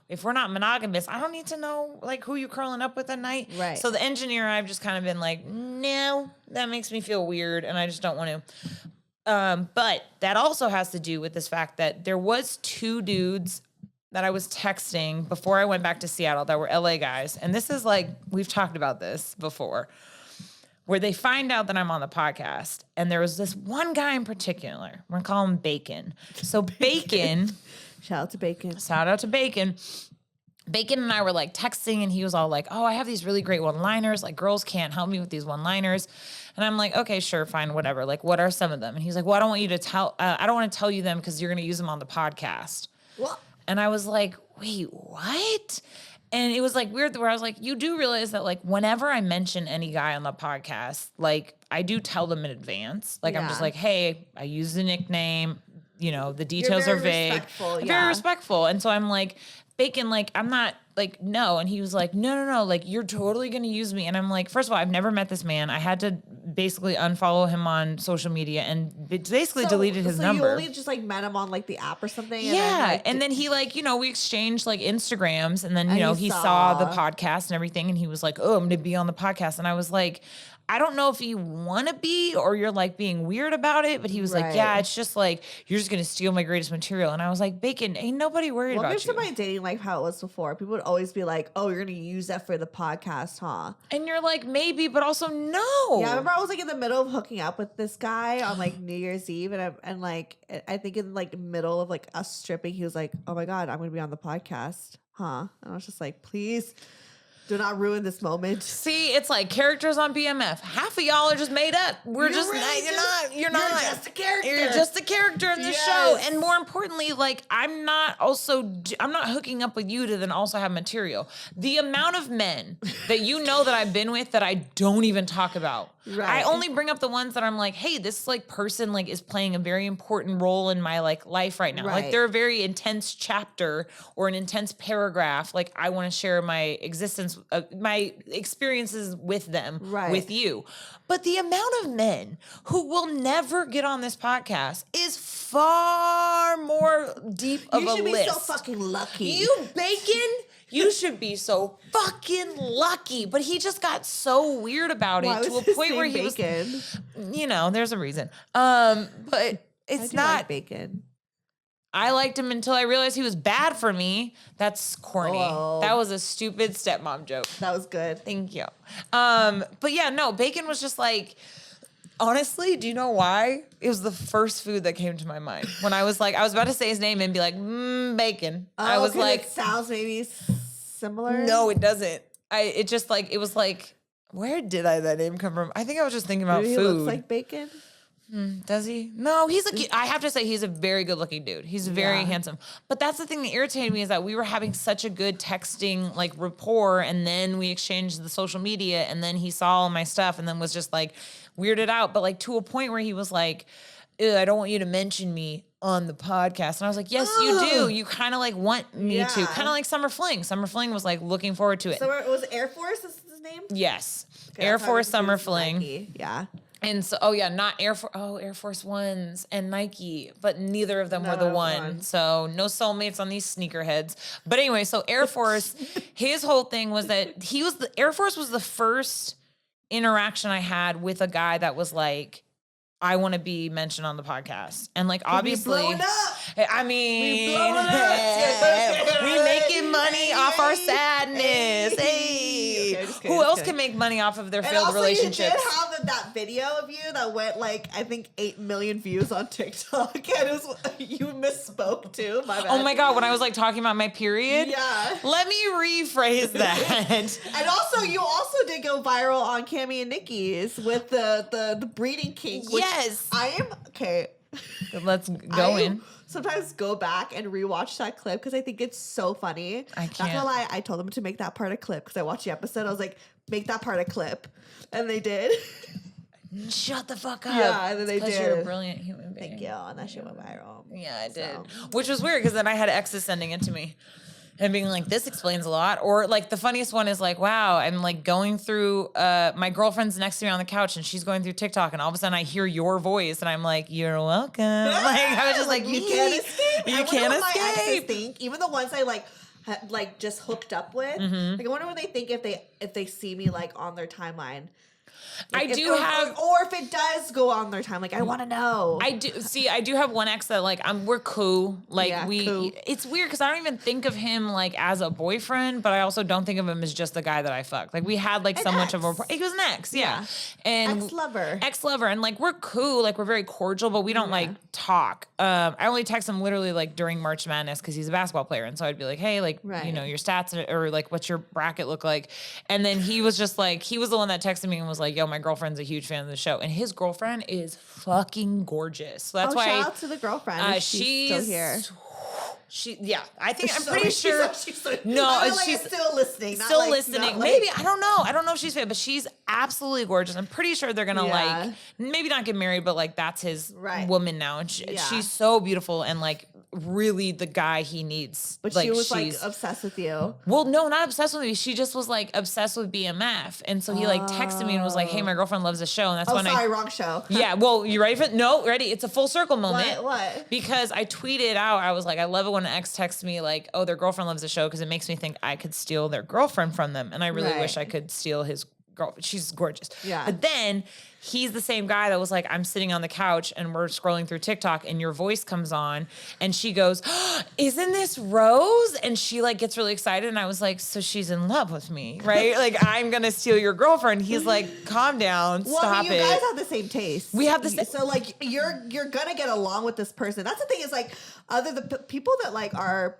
if we're not monogamous, I don't need to know like who you're curling up with at night. Right. So the engineer, I've just kind of been like, no, that makes me feel weird, and I just don't want to. But that also has to do with this fact that there was 2 dudes that I was texting before I went back to Seattle that were LA guys, and this is like we've talked about this before, where they find out that I'm on the podcast, and there was this one guy in particular. We're gonna call him Bacon. So Bacon. Shout out to Bacon. Shout out to Bacon. Bacon and I were like texting, and he was all like, "Oh, I have these really great one-liners. Like, girls can't help me with these one-liners." And I'm like, "Okay, sure, fine, whatever. Like, what are some of them?" And he's like, "Well, I don't want you to tell. I don't want to tell you them because you're going to use them on the podcast." What? And I was like, "Wait, what?" And it was like weird where I was like, you do realize that like whenever I mention any guy on the podcast, like I do tell them in advance. Like I'm just Yeah. like, "Hey, I use the nickname. The details are very vague." respectful, I'm yeah. very respectful. And so I'm like, Bacon, like, I'm not like, no. And he was like, no, like, you're totally going to use me. And I'm like, first of all, I've never met this man. I had to basically unfollow him on social media and basically deleted his number. So you only just like met him on like the app or something? Yeah. And Then he like, we exchanged like Instagrams, and then, And he you saw the saw- podcast and everything. And he was like, "Oh, I'm going to be on the podcast." And I was like, I don't know if you want to be or you're like being weird about it, but he was like, Right. "Yeah, it's just like you're just gonna steal my greatest material." And I was like, Bacon, ain't nobody worried Welcome about to you. my dating life how it was before. People would always be like, "Oh, you're gonna use that for the podcast, huh?" And you're like, maybe, but also no. Yeah, I remember I was like in the middle of hooking up with this guy on like New Year's Eve, and I think in like middle of like us stripping, he was like, "Oh my God, I'm gonna be on the podcast, huh?" And I was just like, "Please do not ruin this moment." See, it's like characters on BMF. Half of y'all are just made up. We're You're just really you're not just a character. You're just a character in the Yes. show. And more importantly, like I'm not hooking up with you to then also have material. The amount of men that that I've been with that I don't even talk about. Right. I only bring up the ones that I'm like, hey, this like person like is playing a very important role in my like life right now. Like Right. they're a very intense chapter or an intense paragraph. Like I want to share my existence, my experiences with them, Right. with you. But the amount of men who will never get on this podcast is far more deep of a list. You should be so fucking lucky. You, Bacon, you should be so fucking lucky. But he just got so weird about Why it to was a his point where name he Bacon? was, there's a reason. But I it's do not. like Bacon. I liked him until I realized he was bad for me. That's corny. Oh. That was a stupid stepmom joke. That was good. Thank you. But yeah, no, Bacon was just like, honestly, do you know why? It was the first food that came to my mind. When I was like, I was about to say his name and be like, bacon. I was 'cause like, it sounds maybe similar. no, it doesn't. it just like, it was like, where did that name come from? I think I was just thinking about Maybe food. He looks like bacon. Does he? No, I have to say he's a very good looking dude. He's very handsome. But that's the thing that irritated me is that we were having such a good texting like rapport, and then we exchanged the social media, and then he saw all my stuff and then was just like weirded out. But like to a point where he was like, I don't want you to mention me on the podcast. And I was like, yes, you do. You kind of like want me to. Kind of like Summer Fling. Summer Fling was like looking forward to it. So it was Air Force, is his name? Yes. Okay, Air Force Summer Fling. Nike. Yeah. And so, not Air Force. Oh, Air Force Ones and Nike, but neither of them were the one. So no soulmates on these sneakerheads. But anyway, so Air Force, his whole thing was that Air Force was the first interaction I had with a guy that was like, I want to be mentioned on the podcast. And like, obviously, I mean, we making money off our sadness. Hey, who else can make money off of their failed relationships? You did have that video of you that went like, I think 8 million views on TikTok. And you misspoke too. My bad. Oh my God. When I was like talking about my period. Yeah. Let me rephrase that. And also, you also did go viral on Cammie and Nikki's with the breeding kink. Which yes. I am, okay. Let's go in. Sometimes go back and rewatch that clip because I think it's so funny. I can't. Not gonna lie, I told them to make that part a clip because I watched the episode. I was like, make that part a clip. And they did. Shut the fuck up. Yeah, and then they did. You're a brilliant human being. Thank you. And that shit went viral. Yeah, it did. Which was weird because then I had exes sending it to me. And being like, this explains a lot. Or like the funniest one is like, wow, I'm like going through, my girlfriend's next to me on the couch and she's going through TikTok and all of a sudden I hear your voice and I'm like, you're welcome. Like I was just like, you can't escape. You can't escape. My exes think, even the ones I like just hooked up with. Like I wonder what they think if they see me like on their timeline. Like or if it does go on their time, like I want to know. I do have one ex that like we're cool. Like cool. It's weird because I don't even think of him like as a boyfriend, but I also don't think of him as just the guy that I fucked. Like we had like so much of a, he was an ex, and ex-lover, and like we're cool, like we're very cordial, but we don't like talk. I only text him literally like during March Madness because he's a basketball player, and so I'd be like, hey, like you know your stats or like what's your bracket look like, and then he was just like he was the one that texted me and was like, yo, my girlfriend's a huge fan of the show, and his girlfriend is fucking gorgeous. So that's why shout out to the girlfriend. She's still here. I'm pretty sure. She's still listening. Still listening. Maybe I don't know if she's fan, but she's absolutely gorgeous. I'm pretty sure they're gonna like maybe not get married, but like that's his woman now, and she's so beautiful and like really the guy he needs. But like, she was like obsessed with you. Well, no, not obsessed with me. She just was like obsessed with BMF, and so he like texted me and was like, "Hey, my girlfriend loves the show," and that's when wrong show. Yeah, well, you ready for it? No, ready. It's a full circle moment. What? Because I tweeted out, I was like, I love it when an ex texts me like, "Oh, their girlfriend loves the show," because it makes me think I could steal their girlfriend from them, and I really wish I could steal his girl. She's gorgeous. Yeah. But then he's the same guy that was like, I'm sitting on the couch and we're scrolling through TikTok and your voice comes on and she goes, oh, isn't this Rose? And she like gets really excited. And I was like, so she's in love with me, right? Like I'm going to steal your girlfriend. He's like, calm down. Stop it. You guys have the same taste. We have the same. So like you're going to get along with this person. That's the thing is like the people that like are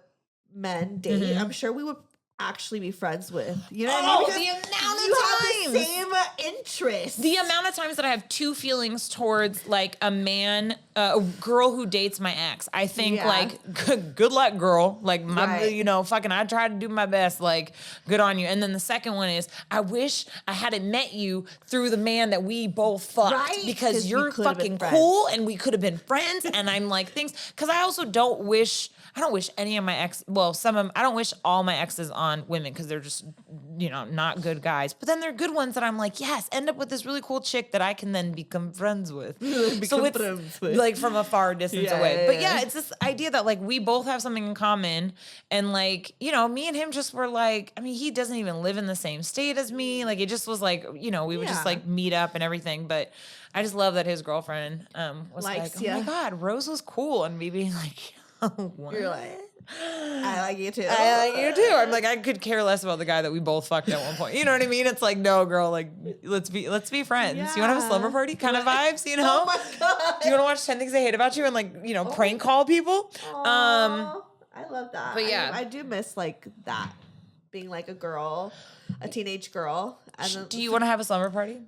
men date, I'm sure we would actually be friends with. You know what I mean? Because the amount of times. Have the same interests. The amount of times that I have two feelings towards like a man, a girl who dates my ex. I think like, good luck, girl. Like my, you know, fucking, I tried to do my best. Like, good on you. And then the second one is, I wish I hadn't met you through the man that we both fucked because you're fucking cool and we could have been friends. And I'm like things because I also don't wish any of my ex. Well, I don't wish all my exes on women because they're just, you know, not good guys. But then they're good ones that I'm like, yes, end up with this really cool chick that I can then become friends with. So it's like from a far distance away. But yeah, it's this idea that like we both have something in common, and like, you know, me and him just were like, I mean, he doesn't even live in the same state as me. Like it just was like, you know, we would just like meet up and everything. But I just love that his girlfriend was like, oh my God, Rose was cool, and me being like. What? You're like, I like you too. I like you too. I'm like, I could care less about the guy that we both fucked at one point. You know what I mean? It's like, no, girl, like, let's be friends. Yeah. You want to have a slumber party kind of vibes, you know? Oh my God. Do you want to watch 10 Things I Hate About You and like, you know, prank call people? I love that. But yeah. I do miss like that, being like a girl. a teenage girl. And then, do you want to have a slumber party?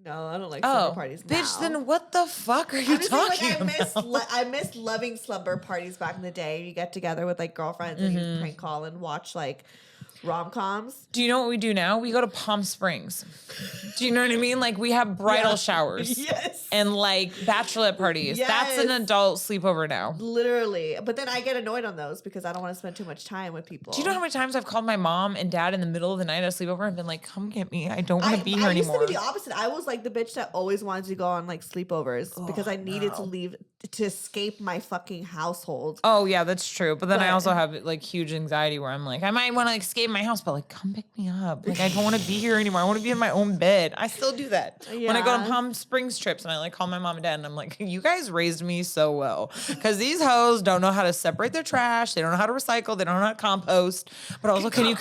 No, I don't like slumber parties now. Bitch, then what the fuck are you talking about? I miss loving slumber parties back in the day. You get together with like girlfriends and you prank call and watch like rom-coms. Do you know what we do now? We go to Palm Springs. Do you know what I mean? Like we have bridal showers. Yes. And like bachelorette parties. Yes. That's an adult sleepover now. Literally. But then I get annoyed on those because I don't want to spend too much time with people. Do you know how many times I've called my mom and dad in the middle of the night at a sleepover and been like, come get me. I don't want to be here anymore. I used to be the opposite. I was like the bitch that always wanted to go on like sleepovers because I needed to leave to escape my fucking household. Oh yeah, that's true. But then I also have like huge anxiety where I'm like, I might want to escape my house, but like, come pick me up. Like I don't want to be here anymore. I want to be in my own bed. I still do that when I go on Palm Springs trips and I like call my mom and dad and I'm like, you guys raised me so well because these hoes don't know how to separate their trash. They don't know how to recycle. They don't know how to compost. But also, can you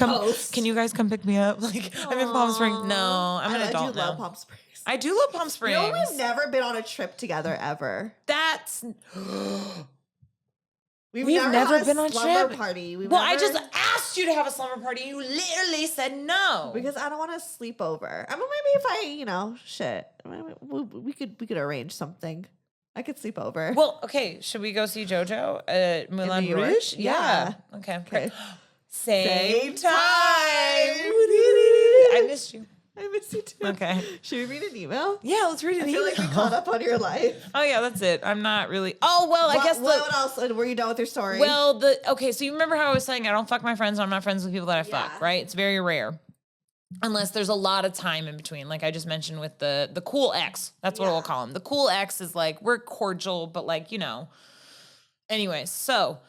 guys come pick me up? Like I'm in Palm Springs. No, I'm an adult now. I do love Palm Springs. I do love Palm Springs. You know, we've never been on a trip together ever. That's We've never been on a slumber party. I just asked you to have a slumber party. You literally said no because I don't want to sleep over. I mean, maybe if we could arrange something. I could sleep over. Well, okay. Should we go see JoJo at Moulin Rouge? Yeah. Okay. Same time. I missed you. I miss you too. Okay. Should we read an email? Yeah, let's read an email. I feel like we caught up on your life. Oh yeah, that's it. I'm not really. Oh well, I guess. What else? Were you done with your story? Well, okay. So you remember how I was saying I don't fuck my friends. I'm not friends with people that I fuck. Right? It's very rare, unless there's a lot of time in between. Like I just mentioned with the cool ex. That's what we'll call him. The cool ex is like we're cordial, but like Anyway, so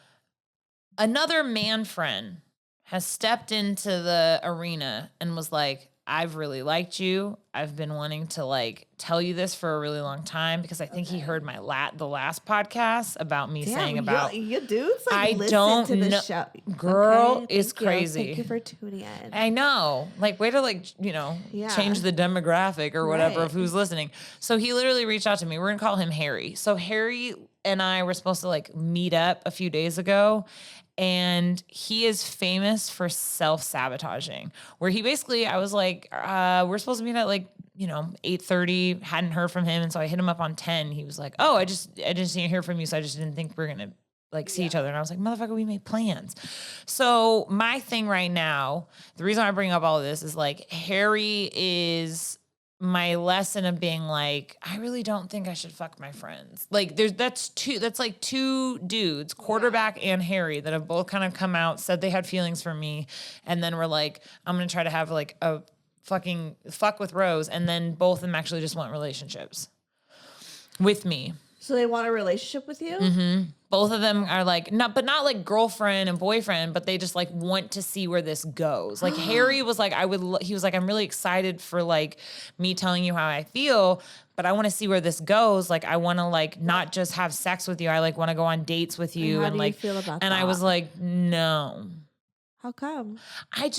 another man friend has stepped into the arena and was like, I've really liked you. I've been wanting to like tell you this for a really long time because I think he heard my the last podcast about me saying about you dudes like I listen don't to the know. show. Girl is crazy. Thank you for tuning in. I know. Like way to change the demographic or whatever of who's listening. So he literally reached out to me. We're gonna call him Harry. So Harry and I were supposed to like meet up a few days ago. And he is famous for self-sabotaging, where he basically, I was like, we're supposed to meet at like, 8:30, hadn't heard from him. And so I hit him up on 10. He was like, oh, I didn't hear from you. So I just didn't think we are going to like see each other. And I was like, motherfucker, we made plans. So my thing right now, the reason I bring up all of this is like, Harry is my lesson of being like, I really don't think I should fuck my friends. Like that's like two dudes, quarterback and Harry, that have both kind of come out, said they had feelings for me. And then we're like, I'm going to try to have like a fucking fuck with Rose. And then both of them actually just want relationships with me. So they want a relationship with you? Mm-hmm. Both of them are like, not like girlfriend and boyfriend, but they just like want to see where this goes. Like Harry was like, he was like, I'm really excited for like me telling you how I feel, but I want to see where this goes. Like, I want to like not just have sex with you. I like want to go on dates with you. And how do you feel about that? I was like, no. How come? I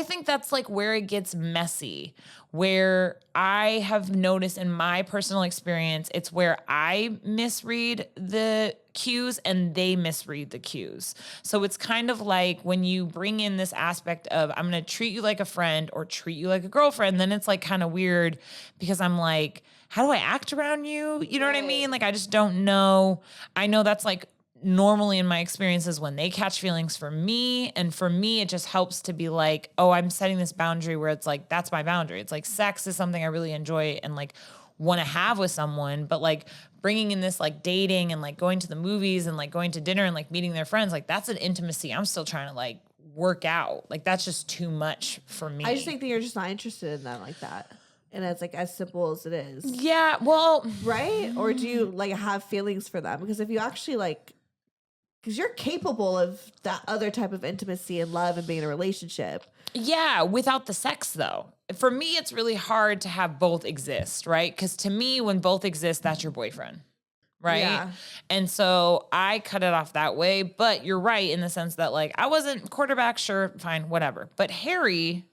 think that's like where it gets messy, where I have noticed in my personal experience, it's where I misread the cues and they misread the cues. So it's kind of like when you bring in this aspect of I'm going to treat you like a friend or treat you like a girlfriend, then it's like kind of weird because I'm like, how do I act around you? You know what I mean? Like, I just don't know. I know that's like normally in my experiences when they catch feelings for me. And for me, it just helps to be like, oh, I'm setting this boundary where it's like, that's my boundary. It's like sex is something I really enjoy and like want to have with someone, but like bringing in this like dating and like going to the movies and like going to dinner and like meeting their friends, like that's an intimacy I'm still trying to like work out. Like that's just too much for me. I just think that you're just not interested in that like that. And it's like as simple as it is. Yeah, well. Right? Or do you like have feelings for them? Because if you actually like, because you're capable of that other type of intimacy and love and being in a relationship. Yeah, without the sex though. For me, it's really hard to have both exist, right? Because to me, when both exist, that's your boyfriend, right? Yeah. And so I cut it off that way. But you're right in the sense that like I wasn't quarterback, sure, fine, whatever. But Harry,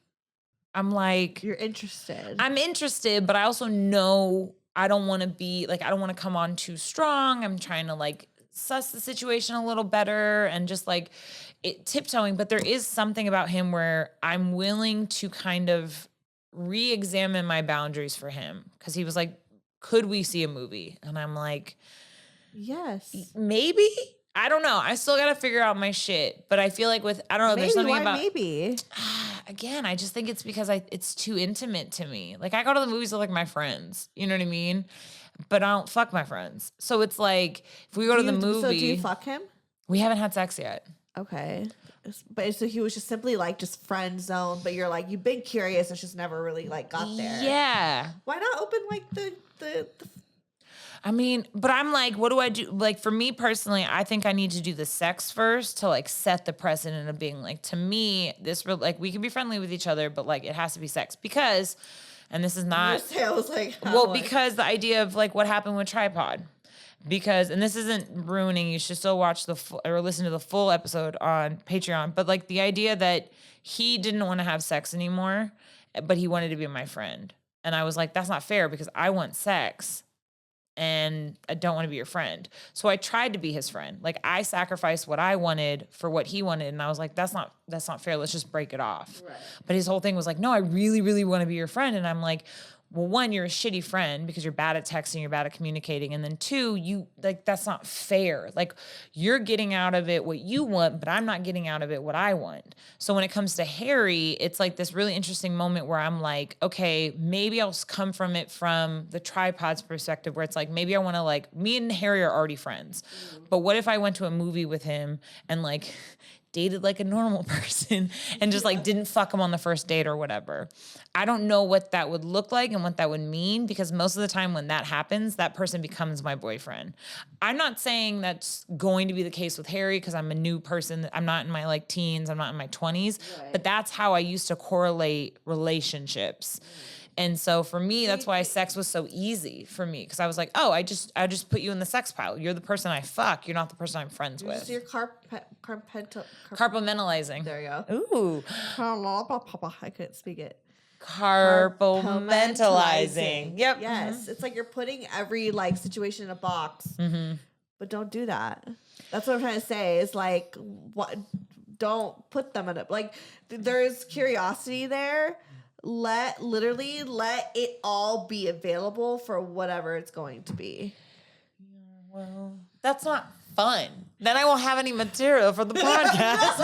I'm like... You're interested. I'm interested, but I also know I don't want to be, like, I don't want to come on too strong. I'm trying to like suss the situation a little better and just like tiptoeing, but there is something about him where I'm willing to kind of re-examine my boundaries for him. Cause he was like, could we see a movie? And I'm like, yes, maybe. I don't know. I still got to figure out my shit, but I feel like I don't know. maybe, There's something why about maybe. Again, I just think it's because it's too intimate to me. Like I go to the movies with like my friends, you know what I mean? But I don't fuck my friends. So it's like if we go to the movie, so do you fuck him? We haven't had sex yet. Okay. But so he was just simply like just friend zone, but you're like, you've been curious, it's just never really like got there. Yeah. Why not open like the I mean, but I'm like, what do I do? Like for me personally, I think I need to do the sex first to like set the precedent of being like, to me, like we can be friendly with each other, but like it has to be sex because, and this is not, I was like, because the idea of like what happened with Tripod. Because, and this isn't ruining, you should still watch or listen to the full episode on Patreon. But like the idea that he didn't want to have sex anymore, but he wanted to be my friend. And I was like, that's not fair because I want sex and I don't want to be your friend. So I tried to be his friend. Like I sacrificed what I wanted for what he wanted. And I was like, that's not fair. Let's just break it off. Right. But his whole thing was like, no, I really, really want to be your friend. And I'm like, well, one, you're a shitty friend because you're bad at texting, you're bad at communicating. And then two, that's not fair. Like you're getting out of it what you want, but I'm not getting out of it what I want. So when it comes to Harry, it's like this really interesting moment where I'm like, okay, maybe I'll come from it from the Tripod's perspective where it's like, maybe I want to like, me and Harry are already friends. But what if I went to a movie with him and like dated like a normal person and just like didn't fuck him on the first date or whatever? I don't know what that would look like and what that would mean because most of the time when that happens, that person becomes my boyfriend. I'm not saying that's going to be the case with Harry because I'm a new person. I'm not in my like teens. I'm not in my 20s, right. But that's how I used to correlate relationships. And so for me, that's why sex was so easy for me because I was like, oh, I just put you in the sex pile. You're the person I fuck. You're not the person I'm friends with. You're compartmentalizing. There you go. Ooh. I couldn't speak it. Compartmentalizing. Yep. Yes. Mm-hmm. It's like you're putting every like situation in a box, but don't do that. That's what I'm trying to say is like, what? Don't put them in a, like there's curiosity there. Let it all be available for whatever it's going to be. Yeah, well, that's not fun. Then I won't have any material for the podcast.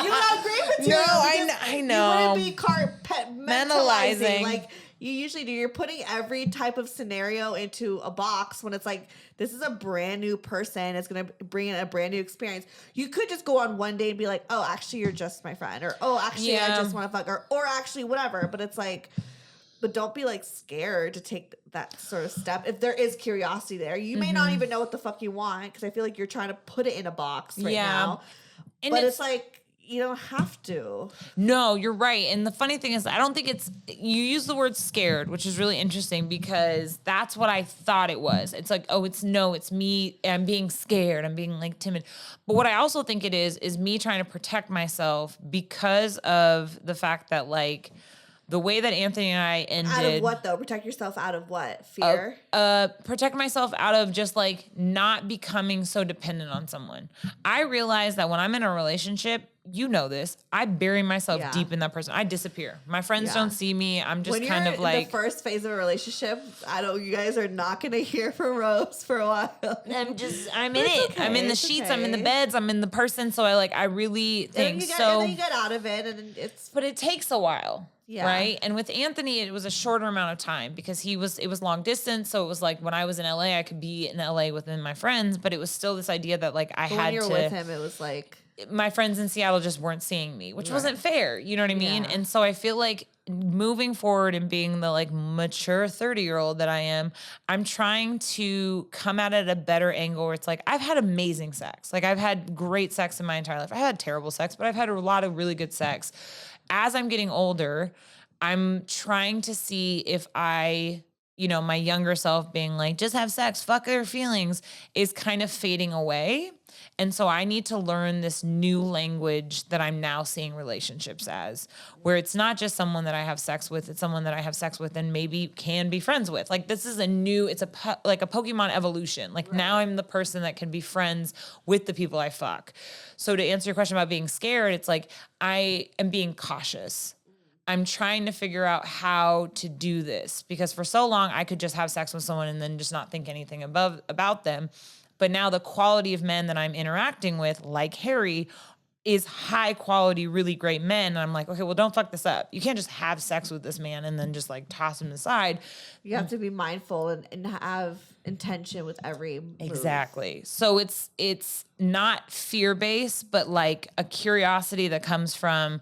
You don't have great material. No, I know. You wouldn't be compartmentalizing like you usually do. You're putting every type of scenario into a box when it's like, this is a brand new person. It's going to bring in a brand new experience. You could just go on one day and be like, oh, actually, you're just my friend. Or, oh, actually, I just want to fuck. Or actually, whatever. But it's like, but don't be like scared to take that sort of step. If there is curiosity there, you may not even know what the fuck you want because I feel like you're trying to put it in a box right now. And but it's like, you don't have to. No, you're right. And the funny thing is, I don't think you use the word scared, which is really interesting because that's what I thought it was. It's like, oh, it's me. I'm being scared. I'm being like timid. But what I also think it is me trying to protect myself because of the fact that like, the way that Anthony and I ended. Out of what though? Protect yourself out of what? Fear? Protect myself out of just like not becoming so dependent on someone. I realize that when I'm in a relationship, you know this, I bury myself deep in that person. I disappear. My friends don't see me. I'm just kind of like. In the first phase of a relationship, you guys are not going to hear from Rose for a while. I'm in it. Okay, I'm in the sheets. Okay. I'm in the beds. I'm in the person. So I really think so. And then you get out of it and but it takes a while. Yeah. Right. And with Anthony, it was a shorter amount of time because it was long distance. So it was like when I was in LA, I could be in LA within my friends, but it was still this idea that like I had to. When you were with him, it was like my friends in Seattle just weren't seeing me, which wasn't fair. You know what I mean? Yeah. And so I feel like moving forward and being the like mature 30-year-old that I am, I'm trying to come at it at a better angle where it's like, I've had amazing sex. Like I've had great sex in my entire life. I had terrible sex, but I've had a lot of really good sex. As I'm getting older, I'm trying to see if I you know, my younger self being like, just have sex, fuck their feelings, is kind of fading away. And so I need to learn this new language that I'm now seeing relationships as, where it's not just someone that I have sex with, it's someone that I have sex with and maybe can be friends with. Like, this is like a Pokemon evolution. Like, now I'm the person that can be friends with the people I fuck. So to answer your question about being scared, it's like, I am being cautious. I'm trying to figure out how to do this, because for so long I could just have sex with someone and then just not think anything about them. But now the quality of men that I'm interacting with, like Harry, is high quality, really great men. And I'm like, okay, well, don't fuck this up. You can't just have sex with this man and then just like toss him aside. You have to be mindful and have intention with every move. Exactly. So it's not fear-based, but like a curiosity that comes from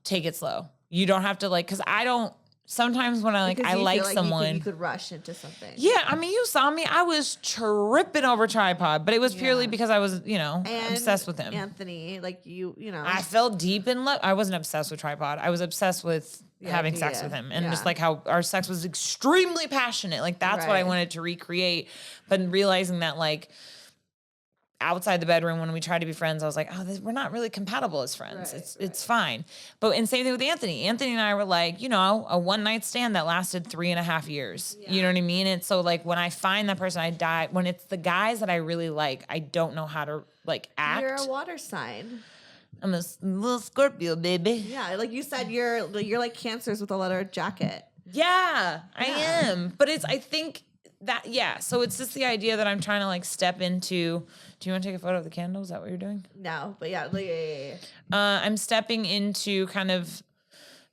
take it slow. You don't have to like, because I don't, sometimes when I like someone. You could rush into something. Yeah. I mean, you saw me. I was tripping over tripod, but it was purely because I was, you know, obsessed with him. Anthony, like you know. I fell deep in love. I wasn't obsessed with tripod. I was obsessed with having sex with him. And just like how our sex was extremely passionate. Like that's what I wanted to recreate. But realizing that like, outside the bedroom when we tried to be friends, I was like, oh, we're not really compatible as friends. It's fine. But and same thing with Anthony. Anthony and I were like, you know, a one night stand that lasted 3.5 years. Yeah. You know what I mean? And so like when I find that person, I die. When it's the guys that I really like, I don't know how to like act. You're a water sign. I'm a little Scorpio, baby. Yeah, like you said, you're like Cancers with a leather jacket. Yeah, I am. But I think that, so it's just the idea that I'm trying to like step into. Do you want to take a photo of the candle? Is that what you're doing? No, but yeah. I'm stepping into kind of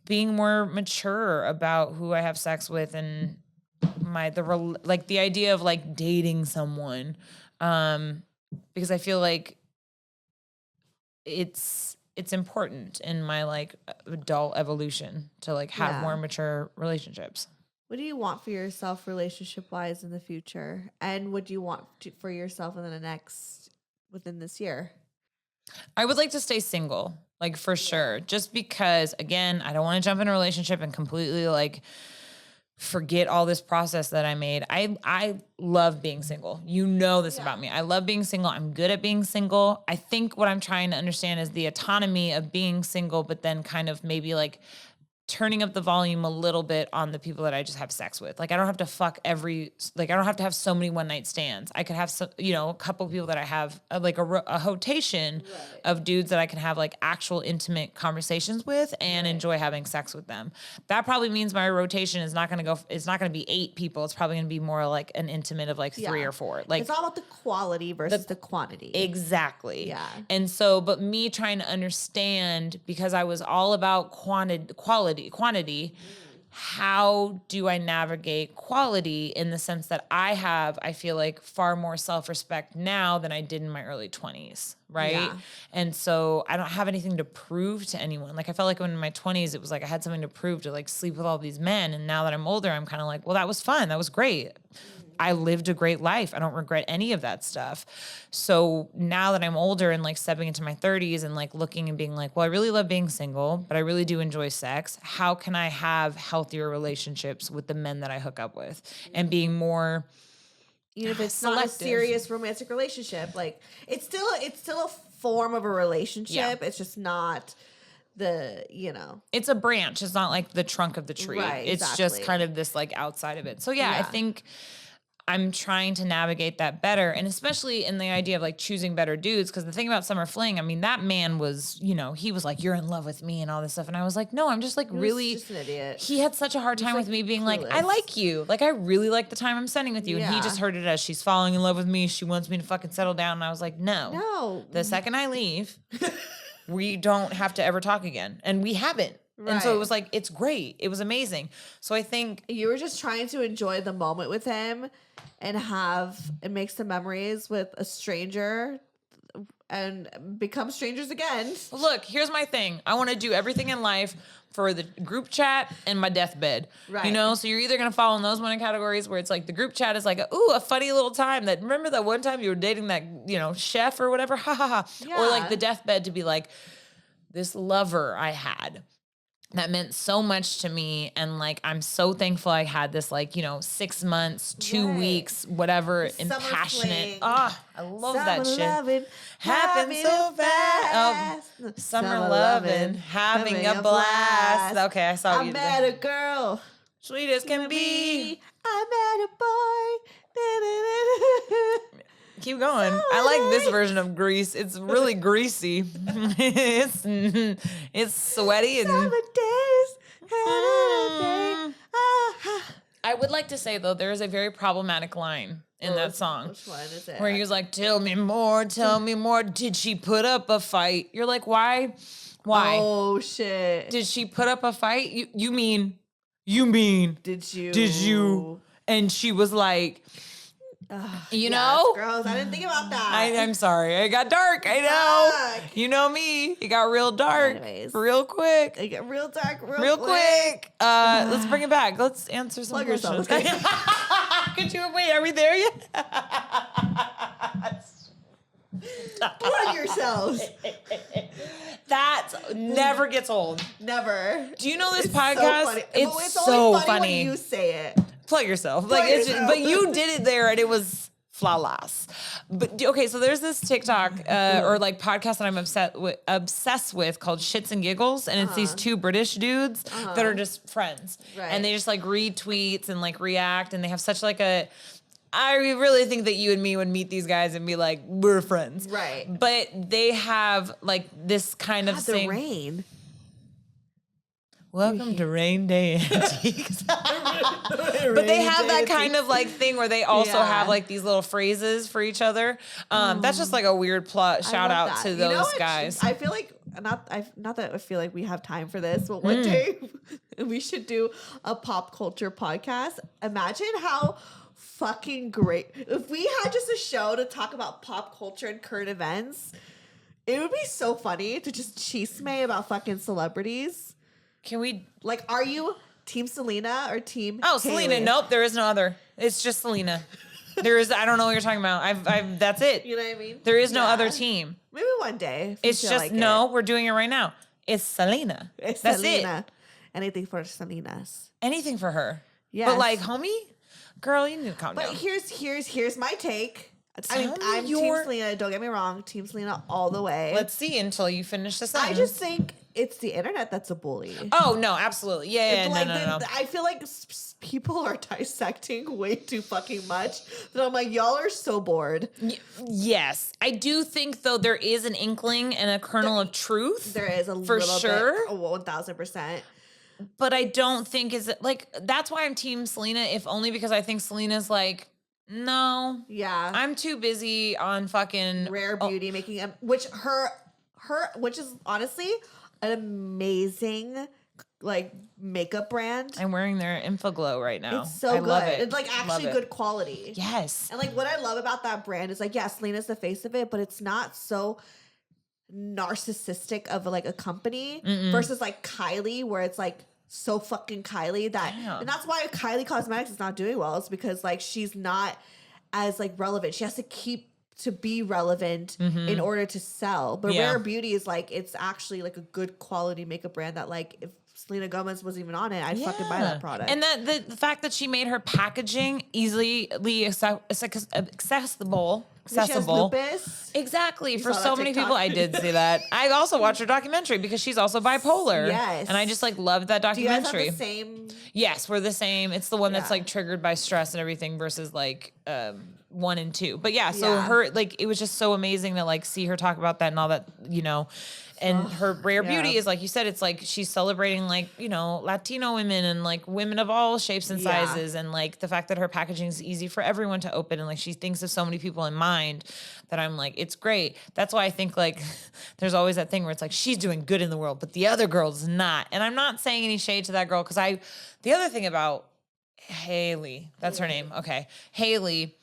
being more mature about who I have sex with and the idea of like dating someone. Because I feel like it's important in my like adult evolution to like have more mature relationships. What do you want for yourself relationship-wise in the future? And what do you want for yourself within this year? I would like to stay single, like for sure. Just because, again, I don't want to jump in a relationship and completely like forget all this process that I made. I love being single. You know this about me. I love being single. I'm good at being single. I think what I'm trying to understand is the autonomy of being single, but then kind of maybe like turning up the volume a little bit on the people that I just have sex with. Like I don't have to I don't have to have so many one night stands. I could have a couple people that I have like a rotation of dudes that I can have like actual intimate conversations with and enjoy having sex with them. That probably means my rotation is not going to be 8 people. It's probably going to be more like an intimate of like 3 or 4. Like it's all about the quality versus the quantity. Exactly. Yeah. And so, but me trying to understand, because I was all about quantity, how do I navigate quality in the sense that I feel like far more self-respect now than I did in my early 20s, right? Yeah. And so I don't have anything to prove to anyone. Like I felt like when in my 20s, it was like I had something to prove to like sleep with all these men. And now that I'm older, I'm kind of like, well, that was fun. That was great. I lived a great life. I don't regret any of that stuff. So now that I'm older and like stepping into my 30s and like looking and being like, well, I really love being single, but I really do enjoy sex. How can I have healthier relationships with the men that I hook up with and being more even if it's selective. Not a serious romantic relationship, like it's still a form of a relationship. Yeah. It's just not it's a branch. It's not like the trunk of the tree. Right, it's just kind of this like outside of it. So I think I'm trying to navigate that better. And especially in the idea of like choosing better dudes. Cause the thing about Summer Fling, I mean, that man was, he was like, you're in love with me and all this stuff. And I was like, no, I'm just like really, just an idiot. He had such a hard time with me being clueless. Like, I like you. Like, I really like the time I'm spending with you. And he just heard it as she's falling in love with me. She wants me to fucking settle down. And I was like, no, the second I leave, we don't have to ever talk again. And we haven't. Right. And so it was like, it's great. It was amazing. So I think you were just trying to enjoy the moment with him and make some memories with a stranger and become strangers again. Look, here's my thing. I want to do everything in life for the group chat and my deathbed. Right. So you're either going to fall in those one categories where it's like the group chat is like, a funny little time that, remember that one time you were dating that, chef or whatever? Ha ha ha. Yeah. Or like the deathbed to be like, this lover I had. that meant so much to me. And like, I'm so thankful I had this, like, 6 months, 2 weeks, whatever, and passionate. Oh, I love that shit. Loving, happened so fast. Oh, summer loving, having a blast. Okay, I saw you. I met a girl. Sweet as can be. I met a boy. Keep going. I like this version of Grease. It's really greasy. it's sweaty and. Summer days. I would like to say though, there is a very problematic line in that song. Which one is it? Where he was like, "Tell me more, tell me more. Did she put up a fight?" You're like, why? Oh shit! Did she put up a fight? You mean? Did you? And she was like. You know? Gross. I didn't think about that. I'm sorry. It got dark. I know. Fuck. You know me. It got real dark. Anyways. Real quick. It got real dark Real quick. Let's bring it back. Let's answer some Plug questions. yourself. Could you wait? Are we there yet? Plug yourselves. That never gets old. Never. Do you know this It's podcast? So funny. It's But so only funny funny. when you say it. Plug yourself. Plug It's just, yourself. but you did it there and it was flawless. But okay, so there's this TikTok or like podcast that I'm obsessed with called Shits and Giggles, and it's these two British dudes that are just friends. Right. And they just like read tweets and like react, and they have such like a I really think that you and me would meet these guys and be like, we're friends. Right. But they have like this kind of The thing. rain. Welcome to Rain Day Antiques. But they have that kind of like thing where they also Yeah. have like these little phrases for each other. That's just like a weird plot. Shout out to those guys. I feel like not that I feel like we have time for this, but one day we should do a pop culture podcast. Imagine how fucking great if we had just a show to talk about pop culture and current events. It would be so funny to just chisme about fucking celebrities. Can we? Like, are you Team Selena or Team Selena. Haley? Nope, there is no other. It's just Selena. There is. I don't know what you're talking about. I've. That's it. You know what I mean? There is no Yeah. other team. Maybe one day. if you It's feel just like no. it. We're doing it right now. It's Selena. It's That's Selena. it. Anything for Selena's. Anything for her. Yes. But like, homie, girl, you need to calm But down. here's my take. I mean, Tell me I'm Team your- Selena. Don't get me wrong, Team Selena all the way. Let's see until you finish the sentence. I just think it's the internet that's a bully. Oh no, absolutely. Yeah, It's like no. I feel like people are dissecting way too fucking much. That I'm like, y'all are so bored. Yes, I do think though there is an inkling and a kernel of truth. There is a For little sure. bit, 1,000%. But I don't think is it like that's why I'm Team Selena, if only because I think Selena's like, no, Yeah, I'm too busy on fucking Rare Beauty making a, which is honestly an amazing like makeup brand. I'm wearing their Infoglow right now. It's so I good. love it. It's like actually Love it. good quality. Yes. And like what I love about that brand is like, yeah, Selena's the face of it, but it's not so narcissistic of like a company versus like Kylie, where it's like so fucking Kylie that, Damn. and that's why Kylie Cosmetics is not doing well. It's because like she's not as like relevant. She has to keep to be relevant in order to sell. But Yeah. Rare Beauty is like, it's actually like a good quality makeup brand that like if Selena Gomez was even on it, I'd fucking buy that product. And that the fact that she made her packaging easily accessible. She has lupus. Exactly. For saw so that many TikTok? people, I did see that. I also watched her documentary because she's also bipolar. Yes. And I just like loved that Do you guys have documentary. the same? Yes, we're the same. It's the one that's Yeah. like triggered by stress and everything versus like 1 and 2. But yeah, so Yeah. her like it was just so amazing to like see her talk about that and all that, And her Rare yeah. Beauty is like you said, it's like she's celebrating like, Latino women and like women of all shapes and Yeah. sizes, and like the fact that her packaging is easy for everyone to open, and like she thinks of so many people in mind that I'm like, it's great. That's why I think like there's always that thing where it's like she's doing good in the world, but the other girl's not. And I'm not saying any shade to that girl because the other thing about Haley, that's her name. Okay. Haley,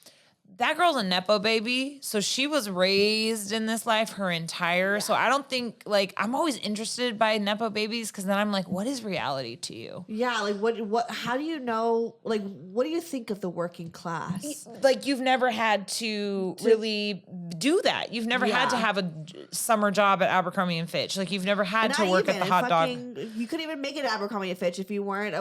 that girl's a Nepo baby. So she was raised in this life her entire. So I don't think like I'm always interested by Nepo babies because then I'm like, what is reality to you? Yeah, like what how do you know, like what do you think of the working class? Like you've never had to really do that. You've never had to have a summer job at Abercrombie and Fitch. Like you've never had to work at the hot dog. You couldn't even make it at Abercrombie and Fitch if you weren't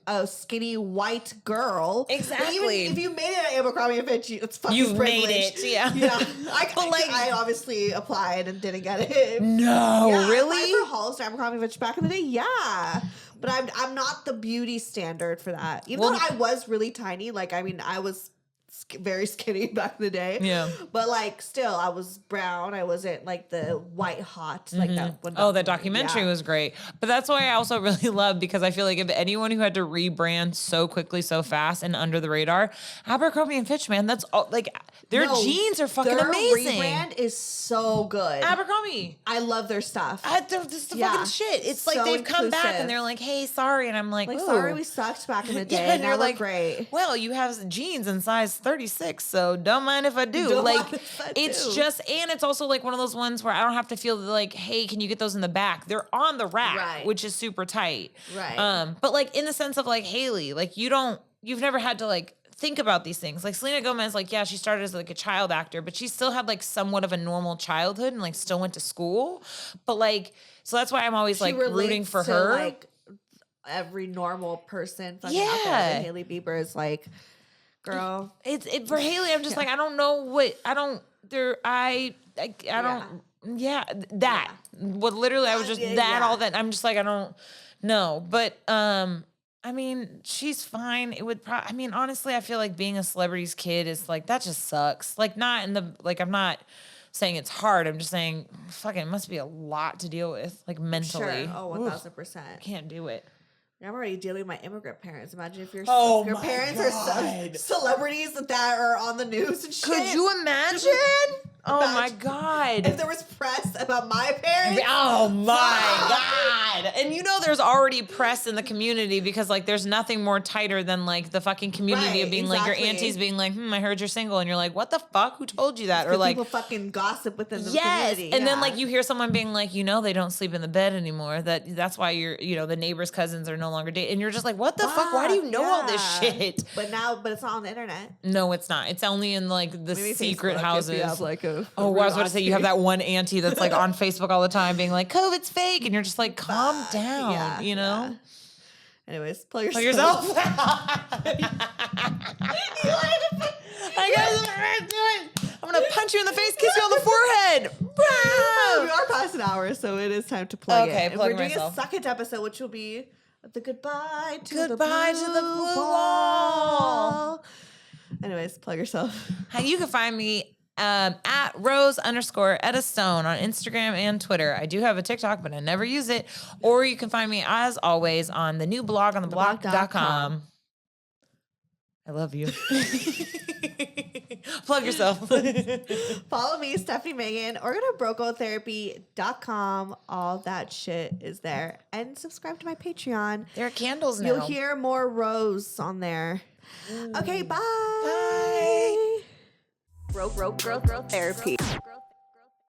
a skinny white girl. Exactly. Even if you made it at Abercrombie and Fitch, it's fucking You've privilege. made it. Yeah. I obviously applied and didn't get it. No, really? I applied for Hollister Abercrombie and Fitch back in the day. Yeah. But I'm not the beauty standard for that. Even though I was really tiny, like I mean, I was very skinny back in the day. Yeah. But like still, I was brown. I wasn't like the white hot like that. That documentary was great. But that's why I also really love because I feel like if anyone who had to rebrand so quickly, so fast, and under the radar, Abercrombie and Fitch, man, that's all like their jeans are fucking amazing. Their rebrand is so good. Abercrombie. I love their stuff. This the fucking shit. It's so like they've come back and they're like, hey, sorry. And I'm like, sorry, we sucked back in the day. And you're like, great. Well, you have jeans in size 36, so don't mind if I do. It's just, and it's also like one of those ones where I don't have to feel like, hey, can you get those in the back? They're on the rack, which is super tight. Right. But like in the sense of like Haley, like you've never had to like think about these things. Like Selena Gomez, like, yeah, she started as like a child actor, but she still had like somewhat of a normal childhood and like still went to school. But like, so that's why I'm always like rooting for her. Like every normal person fucking out there. And Hailey Bieber is like, girl. It's for Haley, I'm just like, I don't know what, I don't, what literally I was just all that. I'm just like, I don't know. But, I mean, she's fine. It would I mean, honestly, I feel like being a celebrity's kid is like, that just sucks. Like not in the, like, I'm not saying it's hard. I'm just saying, fucking, it must be a lot to deal with, like mentally. Sure. Oh, 1,000%. Can't do it. I'm already dealing with my immigrant parents. Imagine if your parents are celebrities that are on the news and shit. Could you imagine? My God. If there was press about my parents. Oh my God. And you know there's already press in the community because like there's nothing more tighter than like the fucking community of being like your aunties being like, I heard you're single. And you're like, what the fuck? Who told you that? Or like people fucking gossip within the community. And then like you hear someone being like, they don't sleep in the bed anymore. That's why the neighbor's cousins are no longer dating. And you're just like, what the fuck? Why do you know all this shit? But it's not on the internet. No, it's not. It's only in like the secret houses. I was about to say you have that one auntie that's like on Facebook all the time being like, COVID's fake. And you're just like, calm down, you know? Yeah. Anyways, plug yourself. I'm going to punch you in the face, kiss you on the forehead. We are past an hour, so it is time to plug it. Okay, plug we're doing myself. a second episode, which will be the goodbye to the blue wall. Anyways, plug yourself. You can find me at Rose_Eddystone on Instagram and Twitter. I do have a TikTok, but I never use it. Or you can find me, as always, on the new blog on theblock.com. I love you. Plug yourself. Follow me, Stefanie Maegan, or go to brocotherapy.com. All that shit is there. And subscribe to my Patreon. There are candles now. You'll hear more Rose on there. Okay, bye. Bye. Bro Therapy.